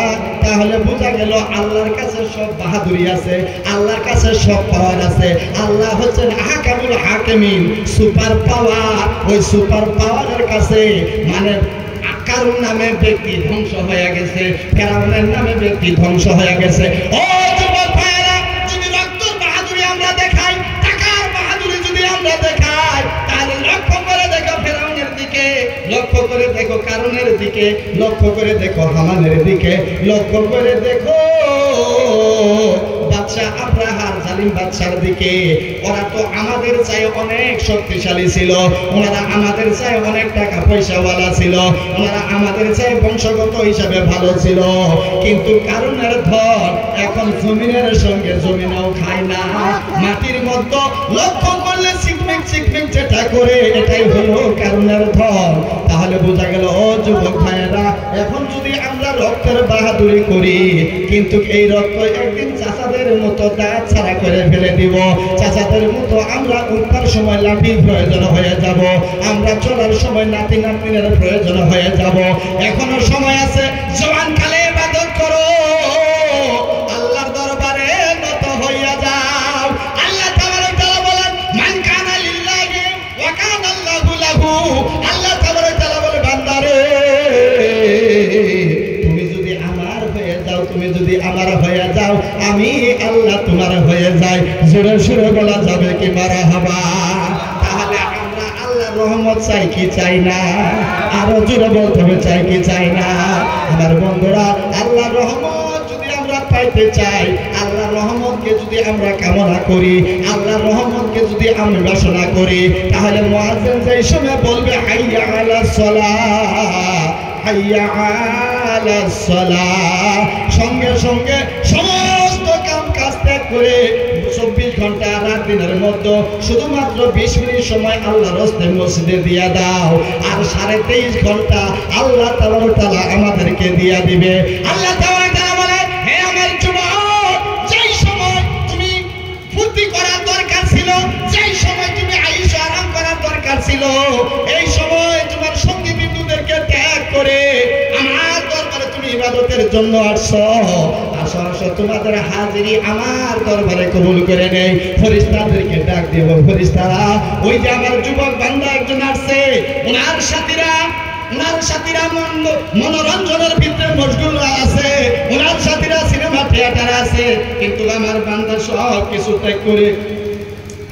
তাহলে বোঝা গেল আল্লাহর কাছে সব বাহাদুরি আছে, আল্লাহর কাছে সব পাওয়ার আছে। আল্লাহ হচ্ছেন আহকামুল হাকিমিন, সুপার পাওয়ার। ওই সুপার পাওয়ারের কাছে মানে কারুন নামে ব্যক্তি ধ্বংস হয়ে গেছে, ফেরাউনের নামে ব্যক্তি ধ্বংস হয়ে গেছে। ও যুবক ভাইরা, যদি রক্তর বাহাদুরি আমরা দেখাই, টাকার বাহাদুরি যদি আমরা দেখাই, তাহলে লক্ষ্য করে দেখো ফেরাউনের দিকে, লক্ষ্য করে দেখো কারুনের দিকে, লক্ষ্য করে দেখো হামানের দিকে, লক্ষ্য করে দেখো বাদশা আব্রাহার জালিম বাদশার দিকে। ওরা তো আমাদের চাই অনেক শক্তিশালী ছিল, ওনারা আমাদের চাই অনেক টাকা পয়সাওয়ালা ছিল, ওনারা আমাদের চাই বংশগত হিসাবে ভালো ছিল, কিন্তু কারণের ধন এখন জমিনের সঙ্গে জমিনও খায় না, মাটির মধ্যে লক্ষ্য করলে চিকমিক চিকমিক যেটা করে, এটাই হলো কারণের ধন। তাহলে বোঝা গেল ও যুবক ভাইয়েরা, এখন যদি আমরা রক্তের বাহাদুরি করি, কিন্তু এই রক্ত একদিন চাচাদের মতো দাঁত ছাড়া করে ফেলে দিব, চাচাদের মতো আমরা উঠবার সময় লাঠির প্রয়োজন হয়ে যাব, আমরা চলার সময় নাতি নাতনির প্রয়োজন হয়ে যাব। এখনো সময় আছে, জওয়ান কালে ইবাদত করো, আল্লাহর দরবারে নত হইয়া যাও। আল্লাহ তাবারক বলেন, মান কানা লিল্লাহি ওয়া কানা আল্লাহু লাহু। আল্লাহ তাবারক বলে, বান্দারে তুমি যদি আমার হয়ে যাও, তুমি যদি আমার হয়ে যাও, আমি আল্লাহ তোমার হয়ে যাই। জোরে সুরে বলা যাবে কি মারহাবা? তাহলে আমরা আল্লাহর রহমত চাই কি চাই না? আরো জোরে বলতে হবে, চাই কি চাই না? আমার বন্ধুরা, আল্লাহর রহমত যদি আমরা পাইতে চাই, আল্লাহর রহমতকে যদি আমরা কামনা করি, আল্লাহর রহমতকে যদি আমরা বাসনা করি, তাহলে মুয়াজ্জিন যেই সময় বলবে হাইয়া আলাস সালাহ, হাইয়া আলাস সালাহ, সঙ্গে সঙ্গে সমস্ত কাম কাজ ত্যাগ করে 24 ঘন্টা রাত দিনের মধ্যে শুধুমাত্র 20 মিনিট সময় আল্লাহর রাস্তায় মসজিদে দিয়া দাও, আর 23.5 ঘন্টা আল্লাহ তাআলা আমাদেরকে দিয়া দিবে। আল্লাহ তাআলা বলে, হে আমার যুবক, যেই সময় তুমি ফুর্তি করার দরকার ছিল, যেই সময় তুমি আয়েশ আরাম করার দরকার ছিল, এই সময় তোমার সঙ্গী বিন্দুদেরকে ত্যাগ করে আমার দরবারে তুমি ইবাদতের জন্য আসছো। আসো আসো, তোমাদের হাজিরি আমার দরবারে কবুল করে নেই। ফেরেশতাদেরকে ডাক দেব, ফেরেশতারা, ওই যে আমার যুবক বান্দা একজন আসছে, ওনার সাথীরা মনোরঞ্জনের ভিতরে মশগুল আছে, ওনার সাথীরা সিনেমা থিয়েটার আছে, কিন্তু আমার বান্দা সব কিছু ত্যাগ করে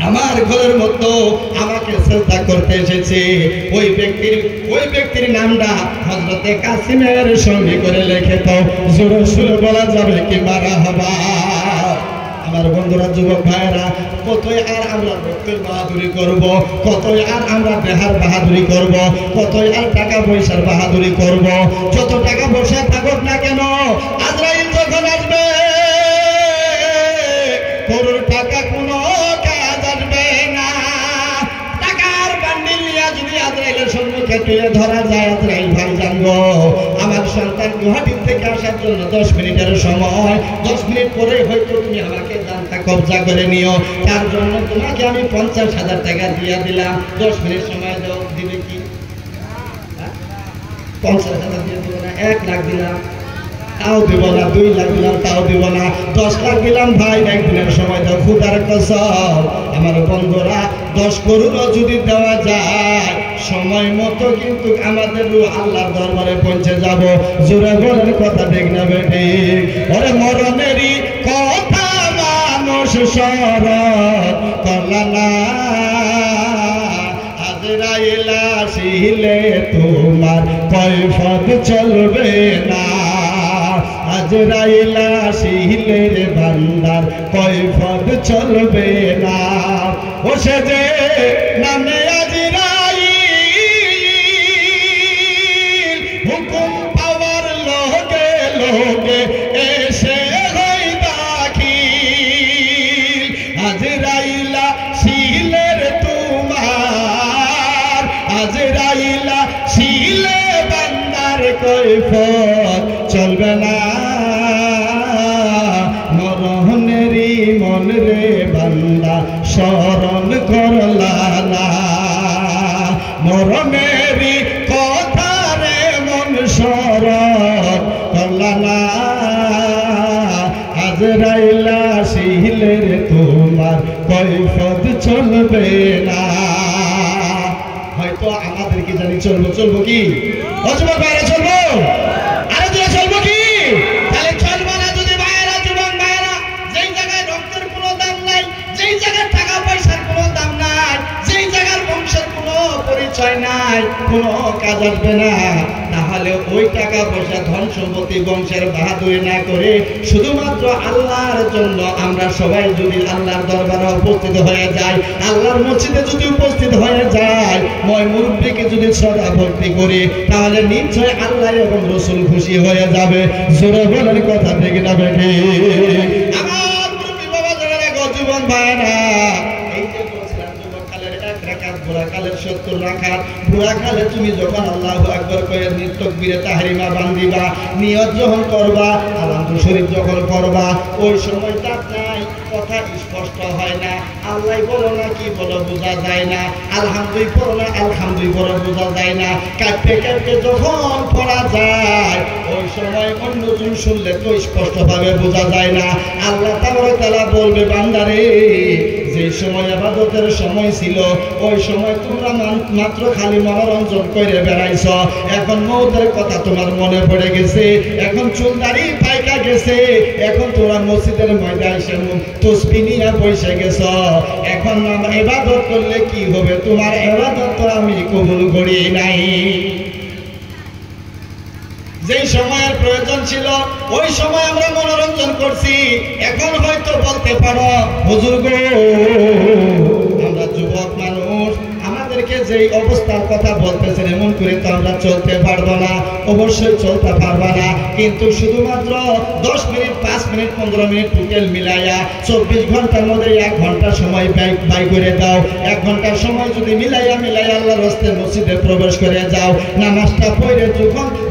আমার ঘরের মতো আমাকে শ্রদ্ধা করতে এসেছে। ওই ব্যক্তির নামটা হযরতে কাসিমের সঙ্গে করে লিখে তো জোরে সুরে বলা যাবে কি মারহাবা? আমার বন্ধুরা, যুবক ভাইয়েরা, কতই আর আমরা রক্তের বাহাদুরি করব, কতই আর আমরা দেহার বাহাদুরি করব, কতই আর টাকা পয়সার বাহাদুরি করব। যত টাকা পয়সা থাকুক না কেন, আজরাইল যখন আসবে, করোড় টাকা কোনো কাজ আসবে না। টাকার বান্ডিল নিয়ে যদি আজরাইলের সম্মুখে তুলে ধরা যায়, আজরাইল ভাই জানবো আমার সন্তান গুয়াহাটি থেকে আসার জন্য 10 মিনিটের সময়, 10 মিনিট পরে হয়তো তুমি আমাকে জানতা কবজা করে নিও, তার জন্য তোমাকে আমি 50,000 টাকা দিয়ে দিলাম, 10 মিনিট সময় দাও, দিবে কি? 50,000 দিয়ে দেবো না, 1 লাখ দিলাম তাও দিব না, 2 লাখ দিলাম তাও দিব না, 10 লাখ দিলাম ভাই, একদিনের সময় দাও, খুদার কসম। আমার বন্ধুরা, 10 করোড়ও যদি দেওয়া যায়, সময় মতো কিন্তু আমাদের আল্লাহর দরবারে পৌঁছে যাব। জোরে বলেন কথা ঠিক না বেঠিক? ওরে মরণেরই কথা মানুষ স্মরণ করলা না, আজরা আজরাইলা আসিলে তোমার কৈফত চলবে না, আজরাইলা আসিলে রে বান্দার কৈফত চলবে না। ও সে যে নামে আজরাইল হুকুম পাওয়ার লগে লগে এসে হই দাখিল, আজরাইলা শিলের তোমার, আজরাইলা শিলে বান্দার কৈফত চলবে না। মরণেরই মন রে বান্দা স্মরণ করলা না, মরণেরই কথা রে মন স্মরণ করলা না। আজরাইলা আসিলে রে তোমার কৈফত চলবে না। হয়তো আমাদের কি জানি চলবো, চলবো কি যুবক ভাইরা, চলবো আরে দিয়ে চলবো কি? তাহলে চলবো না যদি ভাইরা, যুবক ভাইরা, যেই জায়গায় রক্তের কোনো দাম নাই, যেই জায়গায় টাকা পয়সার কোনো দাম নাই, যেই জায়গার বংশের কোনো পরিচয় নাই, কোনো কাজ আসবে না, তাহলে ওই টাকা পয়সা ধন সম্পত্তি বংশের বাহাদুরি না করে শুধুমাত্র আল্লাহর জন্য আমরা সবাই যদি আল্লাহর দরবারে উপস্থিত হয়ে যাই, আল্লাহর মসজিদে যদি উপস্থিত হয়ে যায়, মই মুরব্বীকে যদি সদা ভক্তি করি, তাহলে নিশ্চয় আল্লাহ এবং রাসূল খুশি হয়ে যাবে। জোরে বলেন কথা ঠিক না বেঠি? আমার মুরব্বী বাবা যারা জীবন ভাইরা, এই যে বলছিলাম যুবকালের 1 রাকাত, বুড়াকালের 70 রাকাত। বুড়াকালে তুমি যখন আল্লাহু আকবার কয়ে তাকবীরে তাহরিমা বান্দিবা, নিয়ত যখন করবা, আলামতু শরীফ যখন করবা, ওই সময় তার নাই কথা স্পষ্ট হয় না, আল্লাহ বলো না কি বলো বোঝা যায় না, আলহামদুলিল্লাহ পড়ো না আলহামদুলিল্লাহ বলো বোঝা যায় না, কাটতে কাটতে যখন পড়া যায় ওই সময় অন্যজন শুনলে তো স্পষ্টভাবে বোঝা যায় না। আল্লাহ তাআলা বলবে, বান্দারে যে সময় ইবাদতের সময় ছিল ওই সময় তোমরা মাত্র খালি মনোরঞ্জন করে বেড়াইছ, এখন মওতের কথা তোমার মনে পড়ে গেছে, এখন চুল দাড়ি পাইকা গেছে, এখন তোমরা মসজিদের ময়দানে এসে তাসবিহ নিয়ে বসে গেছ, এখন ইবাদত করলে কি হবে? তোমার ইবাদত তো আমি কবুল করি নাই। যেই সময়ের প্রয়োজন ছিল ওই সময় আমরা মনোরঞ্জন করছি, এখন হয়তো বলতে পারো হুজুর গো আমরা যুবক মানুষ, আমাদেরকে যেই অবস্থার কথা বলতেছেন এমন করে তো আমরা চলতে পারবো না। অবশ্যই চলতে পারবা না, কিন্তু শুধুমাত্র 10 মিনিট 5 মিনিট 15 মিনিট টোটাল মিলাইয়া 24 ঘন্টার মধ্যে 1 ঘন্টা সময় ব্যয় করে দাও। 1 ঘন্টার সময় যদি মিলাইয়া আল্লাহর রাস্তে মসজিদে প্রবেশ করে যাও, নামাজটা পড়ে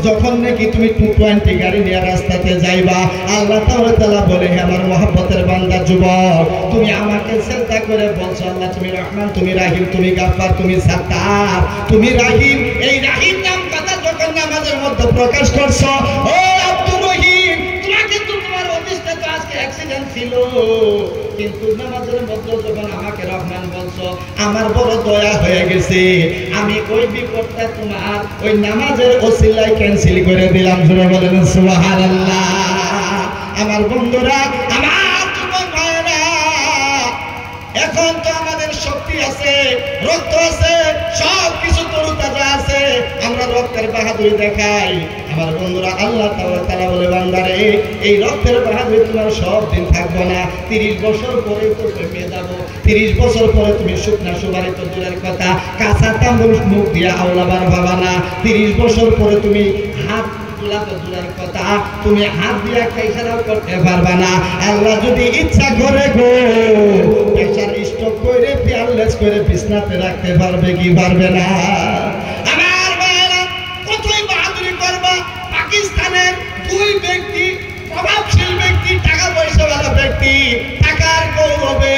যখন নাকি তুমি 220 গাড়ি নিয়ে রাস্তাতে যাইবা, আল্লাহ তাআলা বলে, হে আমার মহব্বতের বান্দা যুবক, তুমি আমাকে চিন্তা করে বলছো আল্লাহ তুমি রহমান, তুমি রাহিম, তুমি গাফফার, তুমি সাত্তার, তুমি রাহিম। এই রাহিম নাম কথা যখন নামাজের মধ্যে প্রকাশ করছো, ও আব্দুর রহিম, তোমাকে তো তোমার অফিসে তো আজকে অ্যাক্সিডেন্ট ছিল, কিন্তু নামাজের মধ্যে যখন আমাকে রহমান বলছো, আমার বড় দয়া হয়ে গেছে, আমি ওই বিপদটা তোমার ওই নামাজের ওসিলায় ক্যান্সেল করে দিলাম। জোরে বলেন সুবহানাল্লাহ। আমার বন্ধুরা, আমার যুবক ভাইরা, এখন তো আমাদের শক্তি আছে, রক্ত আছে, সব কিছু তরুতাজা আছে, আমরা রক্তের বাহাদুরি দেখাই। আমার বন্ধুরা, আল্লাহ তাআলা বলে, বান্দারে এই রক্তের বাহাদুরি তোমার সব দিন থাকবো না, 30 বছর পরে তো কমে যাবো, 30 বছর পরে তুমি শুকনা সুবারি তো দূরের কথা, কাঁচা তাম্বুল মুখ দিয়া আওলাবার বাবা না, 30 বছর পরে তুমি হাত কথা তুমি হাত দিয়া ইশারা করতে পারবা না। আল্লাহ যদি ইচ্ছা করে গো প্রেসার স্ট্রোক করে পেয়ারলেস করে বিছনাতে রাখতে পারবে কি পারবে না? আমার ভাইরা, কতই বাহাদুরি করবা। পাকিস্তানের 2 ব্যক্তি, প্রভাবশীল ব্যক্তি, টাকা পয়সাওয়ালা ব্যক্তি, টাকার গৌরবে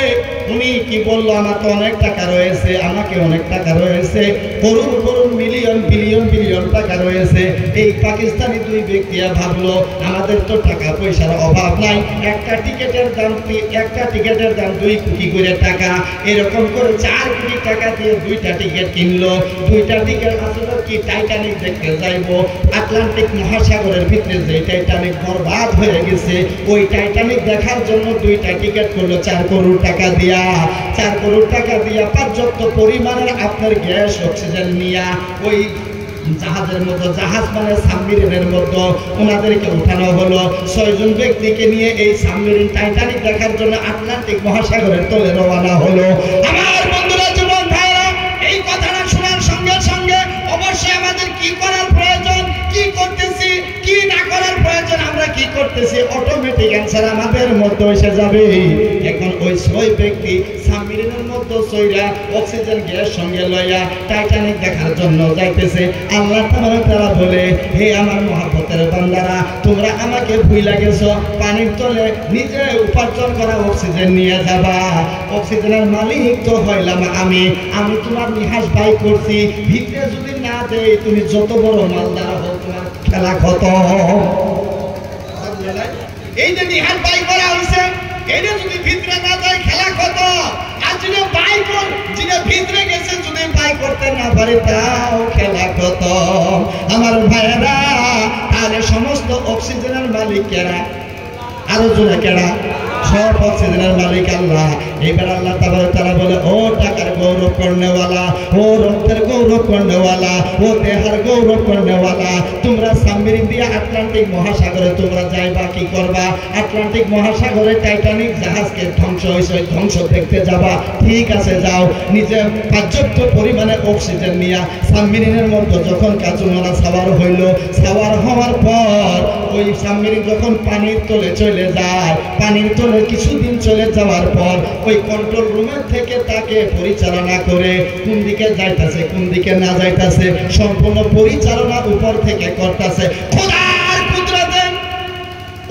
উনি কি বললো, আমার তো অনেক টাকা রয়েছে, আমাকে অনেক টাকা রয়েছে, করুন করুন মিলিয়ন বিলিয়ন বিলিয়ন টাকা রয়েছে। এই পাকিস্তানি 2 ব্যক্তি ভাবলো আমাদের তো টাকা পয়সার অভাব নাই, একটা টিকেটের দাম 2 কোটি করে টাকা, এরকম করে 4 কোটি টাকা দিয়ে 2টা টিকেট কিনলো। 2টা টিকেট আসলে কি টাইটানিক দেখতে যাইবো, আটলান্টিক মহাসাগরের ভিতরে যে টাইটানিক বরবাদ হয়ে গেছে, ওই টাইটানিক দেখার জন্য 2টা টিকেট করলো 4 কোটি টাকা দিয়া। 4 কোটি টাকা দিয়া পর্যাপ্ত পরিমাণের আপনার গ্যাস অক্সিজেন নিয়া ওই জাহাজের মতো, জাহাজ মানে সাবমেরিনের মতো ওনাদেরকে উঠানো হলো। 6 জন ব্যক্তিকে নিয়ে এই সাবমেরিন টাইটানিক দেখার জন্য আটলান্টিক মহাসাগরের তলে রওনা হলো। আমার বন্ধুরা, যুবক ভাইরা, এই কথাটা শোনার সঙ্গে সঙ্গে অবশ্যই আমাদের কি করার প্রয়োজন, কি করতেছি, কি না করার প্রয়োজন, আমরা কি করতেছি, অটোমেটিক অ্যান্সার আমাদের মধ্যে এসে যাবে। এখন ওই 6 ব্যক্তি সাবমেরিনের মধ্যে সইরা অক্সিজেন গ্যাস সঙ্গে লইয়া টাইটানিক দেখার জন্য যাইতেছে। আল্লাহ তাআলা বলে, হে আমার মহব্বতের বান্দারা, তোমরা আমাকে ভুইলা গেছো, পানির তলে নিজে উপার্জন করা অক্সিজেন নিয়ে যাবা। অক্সিজেনের মালিক তো হইলাম আমি তোমার নিহাস বাই করছি। ভিতরে যদি না দেই, তুমি যত বড় মালদার হও, তোমার খেলা খতম। এই যে নিহাস বাই করা হয়েছে, এটা যদি ভিতরে না যায়, খেলা খতম। আর যদি বাই কর, যেটা ভিতরে গেছে, যদি বাই করতে না পারে, তাও খেলা খতম। আমার ভাইয়েরা, তাহলে সমস্ত অক্সিজেনের মালিক কেরা? আরো জোরে কেরা? সব অক্সিজেনের মালিক আল্লাহ। এবার আল্লাহ তাআলা বলে, ও টাকার গৌরব করনেওয়ালা, ও রক্তের গৌরব করনেওয়ালা, ও দেহার গৌরব করনেওয়ালা, তোমরা সাবমেরিন দিয়ে আটলান্টিক মহাসাগরে তোমরা যাইবা, কি করবা? আটলান্টিক মহাসাগরে টাইটানিক জাহাজকে ধ্বংস হয়েছে, ধ্বংস দেখতে যাবা। ঠিক আছে, যাও। নিজে পর্যাপ্ত পরিমাণে অক্সিজেন নিয়া সাবমেরিনের মধ্যে যখন কাচুমারা সাওয়ার হইল, সাওয়ার হওয়ার পর ওই সাবমেরিন যখন পানির তলে চলে যায়, পানির তলে কিছুদিন চলে যাওয়ার পর ওই কন্ট্রোল রুমের থেকে তাকে পরিচালনা করে কোন দিকে যাইতাছে, কোন দিকে না যাইতাছে, সম্পূর্ণ পরিচালনা উপর থেকে করতেছে খোদার কুদরতে।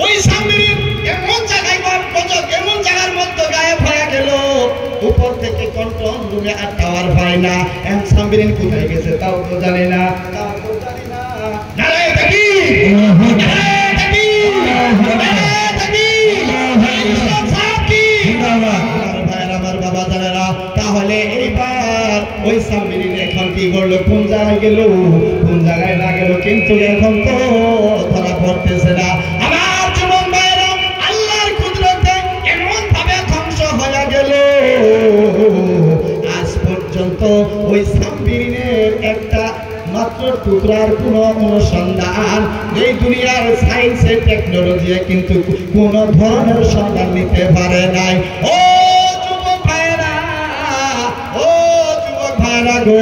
ওই সাবমেরিন এমন জায়গায় এমন জায়গার মধ্যে গায়েব হয়ে গেল, উপর থেকে কন্ট্রোল রুমে আর টাওয়ার পায় না। এখন সাবমেরিন কোথায় গেছে তাও তো জানি না, তাও তো জানি না। নারায়ে তাকবীর, নারায়ে তাকবীর, নারায়ে তাকবীর। আমার বাবা জানেরা, তাহলে এইবার ওই সাবমেরিন এখন কি করলো, কোন জায়গায় গেল, কোন জায়গায় না গেল, কিন্তু এখন তো ধরা পড়তেছে না। আমার জীবন ভাইরা, আল্লাহর কুদরতে এমন ভাবে ধ্বংস হয়ে গেল, আজ পর্যন্ত ওই সাবমেরিনের একটা মাত্র টুকরার কোন অনুসন্ধান এই দুনিয়ার সায়েন্সের টেকনোলজি কিন্তু কোন ধরনের সন্ধান নিতে পারে নাই। ও যুবক ভাইরা, ও যুবক ভাইরা গো,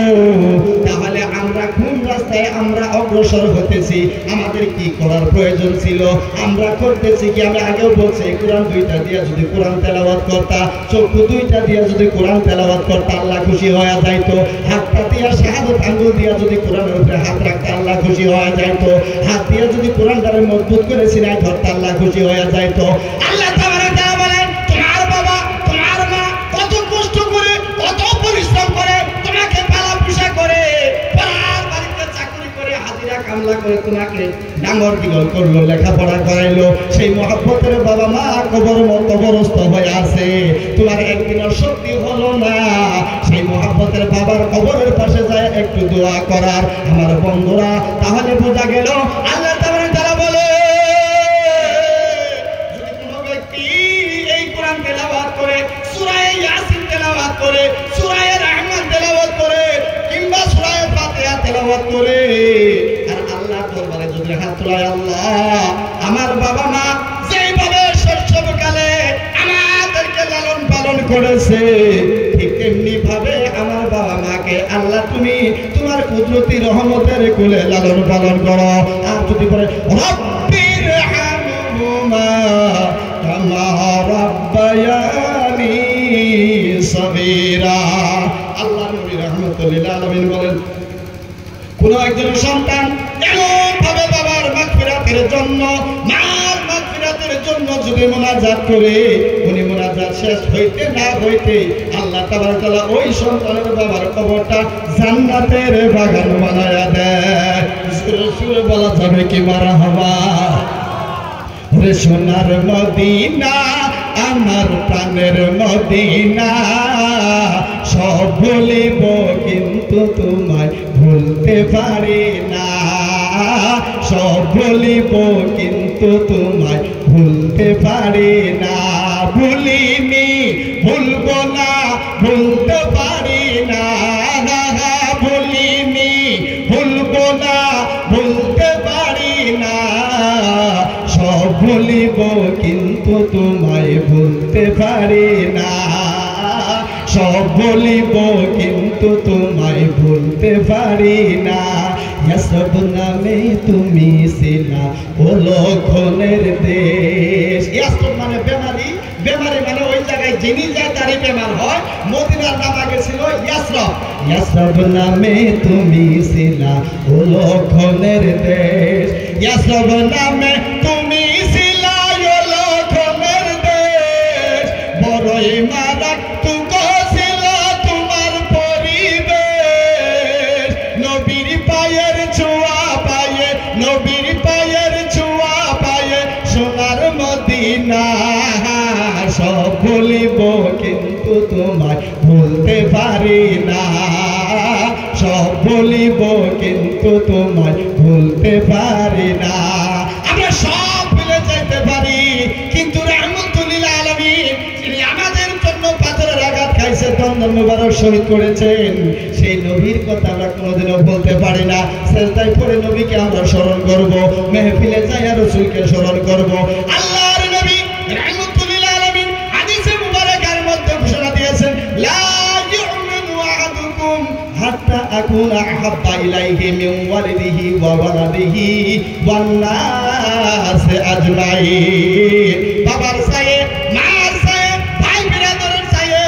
তাহলে আমরা কোন রাস্তায় আমরা অগ্রসর হতেছি? আমাদের কি করার প্রয়োজন ছিল? আমরা করতেছি কি? আমি আগেও বলছি, কোরআন 2টা দিয়ে যদি কোরআন তেলাওয়াত করতা, চক্ষু 2টা দিয়ে যদি কোরআন তেলাওয়াত করতা, আল্লাহ খুশি হয়ে যাইতো। হাতটা দিয়ে শাহাদাত আঙ্গুল দিয়ে যদি কোরআনের উপরে হাত রাখতে, আল্লাহ খুশি হয়ে যাইতো। হাত দিয়ে যদি কোরআনটারে মজবুত করে সিনায় ধরতে, আল্লাহ খুশি হয়ে যাইতো। আল্লাহ তাআলা বলেন, তোমার বাবা, তোমার মা কত কষ্ট করে, কত পরিশ্রম করে তোমাকে পালা পোষা করে, পড়ার বাড়িতে চাকরি করে, হাজিরা কামলা করে তোমাকে ডাঙর দিগল করলো, লেখাপড়া করাইলো। সেই মহব্বতের বাবা মা কবরস্থ হয়ে আছে, তোমার একদিনের শক্তি হলো না সেই মহব্বতের বাবার কবরের পাশে যায় একটু দোয়া করার। আমার বন্ধুরা, তাহলে বোঝা গেল আল্লাহ তাআলা বলে, যদি কোনো ব্যক্তি এই কোরআন তেলাওয়াত করে, সূরা ইয়াসিন তেলাওয়াত করে, সূরা রহমান তেলাওয়াত করে, কিংবা সূরা ফাতিহা তেলাওয়াত করে, আর আল্লাহ দরবারে যদি হাত তোলায়, আল্লাহ আমার বাবা মা যেভাবে শৈশবকালে আমাদেরকে লালন পালন করেছে, ঠিক তেমনি ভাবে আমার বাবা মাকে আল্লাহ তুমি তোমার কুদরতি রহমতের কোলে লালন পালন করো। আর যদি বলে রব্বির হামহুমা কামা রাব্বায়ানি সগীরা, আল্লাহ নবী রাহমাতুল লিল আলামিন বলেন, কোন একজন সন্তান এমন ভাবে বাবার মাগফিরাতের জন্য, মার মাগফিরাতের জন্য যদি মুনাজাত করে, উনি মুনাজাত শেষ হইতে না হইতে আল্লাহ তাআলা ওই সন্তানের বাবার কবরটা জান্নাতের বাগান বানায়া দেয়। সুরে বলা যাবে কি মারহাবা? ওরে সোনার মদিনা, আমার প্রাণের মদিনা, সব বলিব কিন্তু তোমায় ভুলতে পারি না, সব বলিব কিন্তু তোমায় ভুলতে পারি না, ভুলিনি ভুলব না ভুলতে পারি না, ভুলিনি ভুলবো না, ভুলতে পারি না, সব ভুলিব কিন্তু তোমায় ভুলতে পারি না, সব বলিব কিন্তু তোমায় ভুলতে পারি না। ইয়াসব নামে তুমি ছিলা অলক্ষণের দেশ। ইয়াসব মানে বেমারি, বেমারি মানে ওই জায়গায় যিনি যায় তারই বেমার হয়। মদিনার নাম আগে ছিল ইয়াসরব। ইয়াসব নামে তুমি ছিলা অলক্ষণের দেশ, ইয়াসব নামে তুমি ছিলা অলক্ষণের দেশ, বড়ই মারাত্মক ছিল তোমার পরিবেশ। নবীর পায়ের ছোঁয়া পায়ে, নবীর পায়ের ছোঁয়া পায়ে সোনার মদিনা, সব ভুলিব কিন্তু তোমায় ভুলতে পারি না, সব ভুলিব কিন্তু তোমায় ভুলতে পারি না। আমরা সব ভুলে যেতে পারি কিন্তু রাহমাতুল লিল আলামিন যিনি আমাদের জন্য পাথরের আঘাত খাইছে, দন্দন মুবারক শহীদ করেছেন, সেই নবীর কথা আমরা কোনোদিনও বলতে পারি না। সেজদায় পড়ে নবীকে আমরা স্মরণ করব, মেহফিলে যাইয়া রাসূলকে স্মরণ করব। আল্লাহর নবী রাহমাতুল লিল আলামিন হাদিসে মুবারকার মধ্যে ঘোষণা দিয়েছেন, লা ইউমিনু আহাদুকুম হাত্তা আকুনা আহাব্বা ইলাইহি মিন ওয়ালিদিহি ওয়া ওয়ালাদিহি ওয়ান নাস আজমাইন। বাবার চাইয়ে, মার চাইয়ে, ভাই বিরাদরের চাইয়ে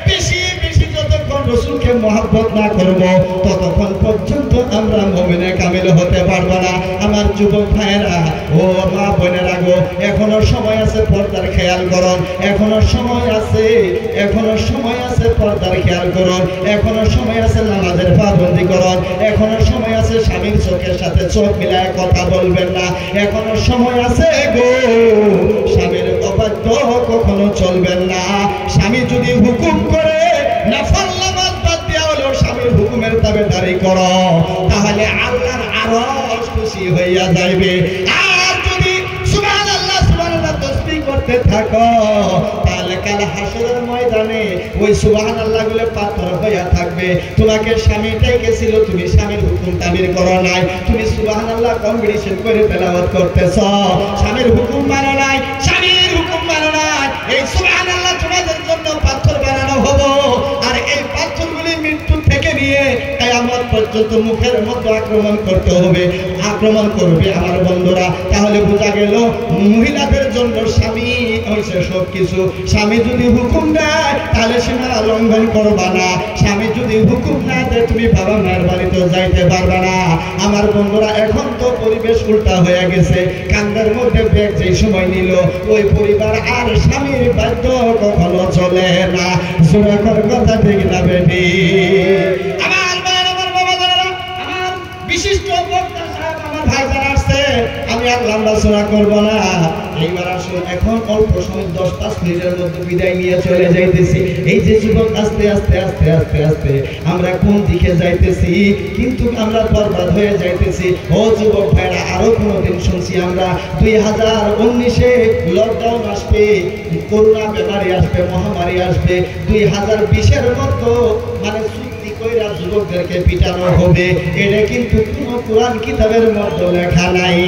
বেশি বেশি যতক্ষণ রাসূলকে মহব্বত না করব ততক্ষণ পর্যন্ত আমরা মুমিনে কামিল হতে পারবো না। আমার যুবক ভাইয়েরা ও মা বোনেরা গো, এখনো সময় আছে পর্দার খেয়াল করুন, এখনো সময় আছে, এখনো সময় আছে পর্দার খেয়াল করুন, এখনো সময় আছে নামাজের পাবন্দি করুন, এখনো সময় আছে স্বামীর চোখের সাথে চোখ মিলায় কথা বলবেন না, এখনো সময় আছে গো, স্বামীর অবাধ্য কখনো চলবেন না। স্বামী যদি হুকুম করে নফল নামাজ বাদ দেওয়া হলো স্বামীর হুকুমের তাবেদারি করো, তাহলে আল্লাহর আরশ খুশি হইয়া যাইবে। আর যদি সুবহানাল্লাহ সুবহানাল্লাহ তাসবিহ করতে থাকো তাহলে কাল হাসরের ময়দানে ওই সুবহানাল্লাহ গুলো পাথর হইয়া থাকবে। তোমাকে স্বামী ডেকেছিল, তুমি স্বামীর হুকুম তাবির করো নাই, তুমি সুবহানাল্লাহ কম্পিটিশন করে তেলাওয়াত করতেছ, স্বামীর হুকুম মানো নাই, স্বামীর হুকুম মানো নাই, এই সুবহানাল্লাহ তোমাদের জন্য পাথর বানানো হলো। আর এই পাথরগুলি মৃত্যু থেকে নিয়ে কিয়ামত পর্যন্ত মুখের মধ্যে আক্রমণ করতে হবে, আক্রমণ করবে আমার বন্ধুরা। তাহলে বোঝা গেল মহিলাদের জন্য স্বামী হইছে সবকিছু। স্বামী যদি হুকুম দেয় তাহলে সীমানা লঙ্ঘন করবা না, স্বামী যদি হুকুম না দেয় তুমি বাবা মায়ের বাড়িতে যাইতে পারবা না। আমার বন্ধুরা এখন তো পরিবেশ উল্টা হয়ে গেছে, কান্দার মধ্যে ব্যাগ যে সময় নিল ওই পরিবার আর স্বামীর বাধ্য কখনো চলে না। সুরাকর কথা ঠিক না বেটি? আমার ভাইয়ের, আমার বাবাদারেরা, আমার বিশিষ্ট বক্তা সাহেব, আমার ভাই যারা আসছে, আমি আর লম্বা চড়া করবো না। এইবার আসুন, এখন অল্প সময় 10-5 মিনিটের মধ্যে বিদায় নিয়ে চলে যাইতেছি। এই যে যুবক আস্তে আস্তে আস্তে আস্তে আস্তে আমরা কোন দিকে যাইতেছি, কিন্তু আমরা বরবাদ হয়ে যাইতেছি। ও যুবক ভাইরা, আরো কোনোদিন শুনছি আমরা 2019-এ লকডাউন আসবে, করোনা বেমারি আসবে, মহামারী আসবে, 2020-এর মতো মানে চুক্তি কইরা যুবকদেরকে পিটানো হবে। এটা কিন্তু কোন কোরআন কিতাবের মধ্যে লেখা নাই।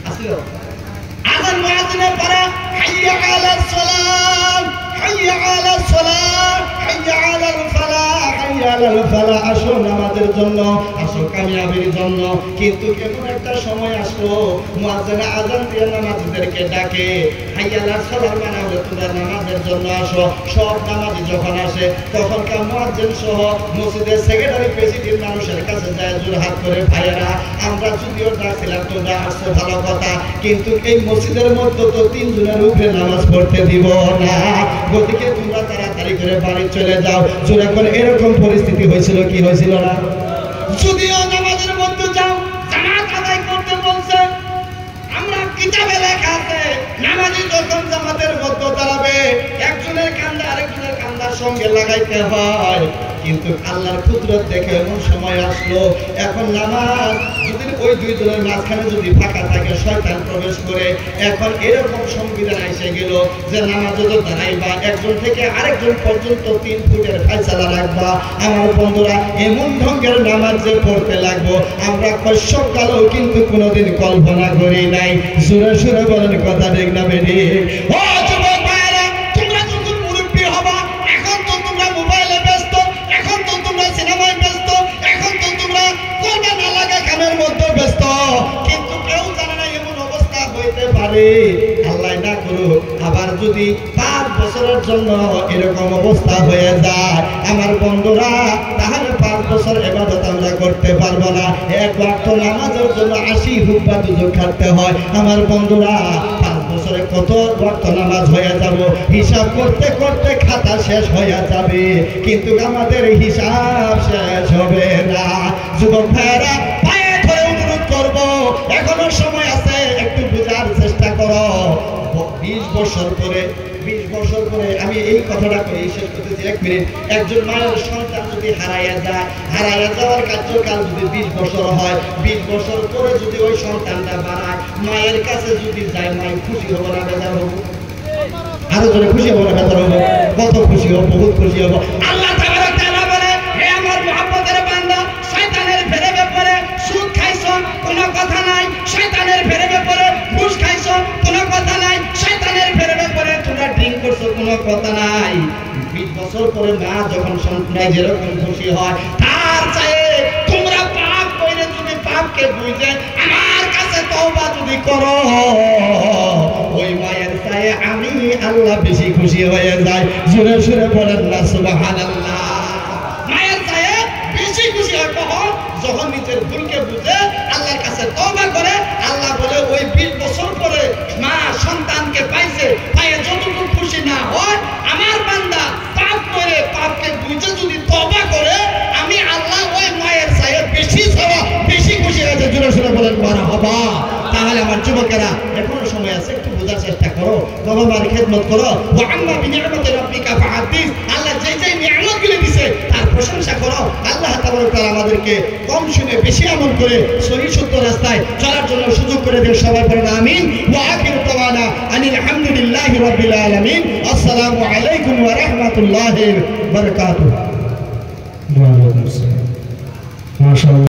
আসলো আযান মুয়াজ্জিনের পরে হাইয়া আলাস সালাম, হাইয়া আলাস সালাম, হাইয়া আলাল ফালাহ, হাইয়া আলাল ফালাহ। আসো নামাজের জন্য, আসো কামিয়াবির জন্য। কিন্তু কেমন একটা সময় আসলো মুয়াজ্জিন আযান দিয়ে নামাজীদেরকে ডাকে, হাইয়া আলাস সালাম মানে হলো তোমরা নামাজের জন্য আসো। সব নামাজি যখন আসে তখন মুয়াজ্জিন সহ মসজিদের সেক্রেটারি প্রেসিডেন্ট মানুষের কাছে যায় জোড়হাত করে, ভাইয়েরা আমরা যদিও ডাকছিলাম তোমরা আসছো ভালো কথা, কিন্তু এই মসজিদের মধ্যে তো 3 জনের উপরে নামাজ পড়তে দিব না, গতিকে তোমরা তাড়াতাড়ি করে বাড়ি চলে যাও। জোরে করে এরকম পরিস্থিতি হয়েছিল কি হয়েছিল না? যদিও নামাজের মধ্যে যাও, জামাত আদায় করতে বলছে, আমরা কিতাবে লেখা আছে নামাজি যখন জামাতের মধ্যে দাঁড়াবে একজনের কান্দা আরেকজনের কান্দার সঙ্গে লাগাইতে হয়। কিন্তু আল্লাহর কুদরত দেখে এমন সময় আসলো, এখন নামাজ যদি ওই দুই দলের মাঝখানে যদি ফাঁকা থাকে শয়তান প্রবেশ করে, এখন এরকম সংবিধান এসে গেল যে নামাজে তো দাঁড়াইবা, একজন থেকে আরেকজন পর্যন্ত 3 ফুটের ফায়সালা রাখবা। আমার বন্ধুরা, এমন ঢঙ্গের নামাজ যে পড়তে লাগবো আমরা কশ্যপকালেও কিন্তু কোনোদিন কল্পনা করি নাই। সুরে সুরে বলেন কথা ঠিক না বেটি? ও যুবক ভাইরা, তোমরা যখন মুরব্বী হবা, এখন তো তোমরা মোবাইলে ব্যস্ত, এখন তো তোমরা সিনেমায় ব্যস্ত, এখন তো তোমরা কোনটা না লাগা কামের মধ্যে ব্যস্ত, কিন্তু কেউ জানে না এমন অবস্থা হইতে পারে। আল্লাহ না করুক আবার যদি 5 বছরের জন্য এরকম অবস্থা হয়ে যায় আমার বন্ধুরা, তাহলে 5 বছর ইবাদত আমরা করতে পারবো না। এক ওয়াক্ত নামাজের জন্য 80 হুব্বা দুজক খাটতে হয়। আমার বন্ধুরা, 5 বছরে কত ওয়াক্ত নামাজ হয়ে যাব, হিসাব করতে করতে খাতা শেষ হয়ে যাবে, কিন্তু আমাদের হিসাব শেষ হবে না। যুবক ভাইরা, পায়ে ধরে অনুরোধ করবো, এখনো সময় আছে, একটু বোঝার চেষ্টা করো। 20 বছর পরে আমি এই কথাটা করি, শেষ করতেছি 1 মিনিট। একজন মায়ের সন্তান যদি হারাইয়া যায়, হারাইয়া যাওয়ার কার্যকাল যদি 20 বছর হয়, 20 বছর পরে যদি ওই সন্তানটা বাড়ায়, মায়ের কাছে যদি যায়, মায়ের খুশি হবো না বেজার হবো? আরো জনে খুশি হবো না বেজার হবো? কত খুশি হবো, বহুত খুশি হবো। আল্লাহ তাবারক তাআলা বলে, হে আমার মুহাব্বতের বান্দা, শয়তানের ফেরেবে পড়ে সুদ খাইছো, কোনো কথা নাই। শয়তানের ফেরেবে পড়ে ঘুষ খাইছো, কোনো কথা নাই। শয়তানের ফেরেবে পড়ে তোমরা ড্রিঙ্ক করছো, কোনো কথা নাই। 20 বছর পরে মা যখন সন্তান যেরকম খুশি হয়, তার চাইতে তোমরা পাপ করে যদি পাপকে বুঝে আমার কাছে তওবা যদি করো, ওই মায়ের চাইতে আমি আল্লাহ বেশি খুশি হয়ে যাই। জোরে সুরে বলেন না সুবহানাল্লাহ। মায়ের চাইতে বেশি খুশি হয় কখন? যখন নিজের ভুলকে বুঝে আল্লাহর কাছে তওবা করে। আল্লাহ বলে ওই 20 বছর পরে মা সন্তানকে পাইছে, পায়ে যতটুকু খুশি না হয়, আমার বান্দা পাপ করে পাপকে বুঝে যদি তওবা করে, আমি আল্লাহ ওই মায়ের চাইতে বেশি সওয়াব, বেশি খুশি হয়ে যায়। জোরে সুরে বলেন মারহাবা। তাহলে আমার যুবকেরা, এখনো সময় আছে, একটু বোঝার চেষ্টা করো, বাবা মার খেদমত করো। ওয়া আম্মা বিনিআমাতি রাব্বিকা ফাহাদ্দিস। আল্লাহ যে যে নিয়ামতগুলো দিয়েছে তার প্রশংসা করো। আল্লাহ তাবারক তাআলা আমাদেরকে কম শুনে বেশি আমল করে সহি সত্য রাস্তায় চলার জন্য সুযোগ করে দেন। সবাই বলেন আমিন। ওয়া আখিরু দাওয়ানা আনিল হামদুলিল্লাহি রাব্বিল আলামিন। আসসালামু আলাইকুম ওয়া রাহমাতুল্লাহি ওয়া বারাকাতুহু। ওয়া আলাইকুম আসসালাম। মাশাআল্লাহ।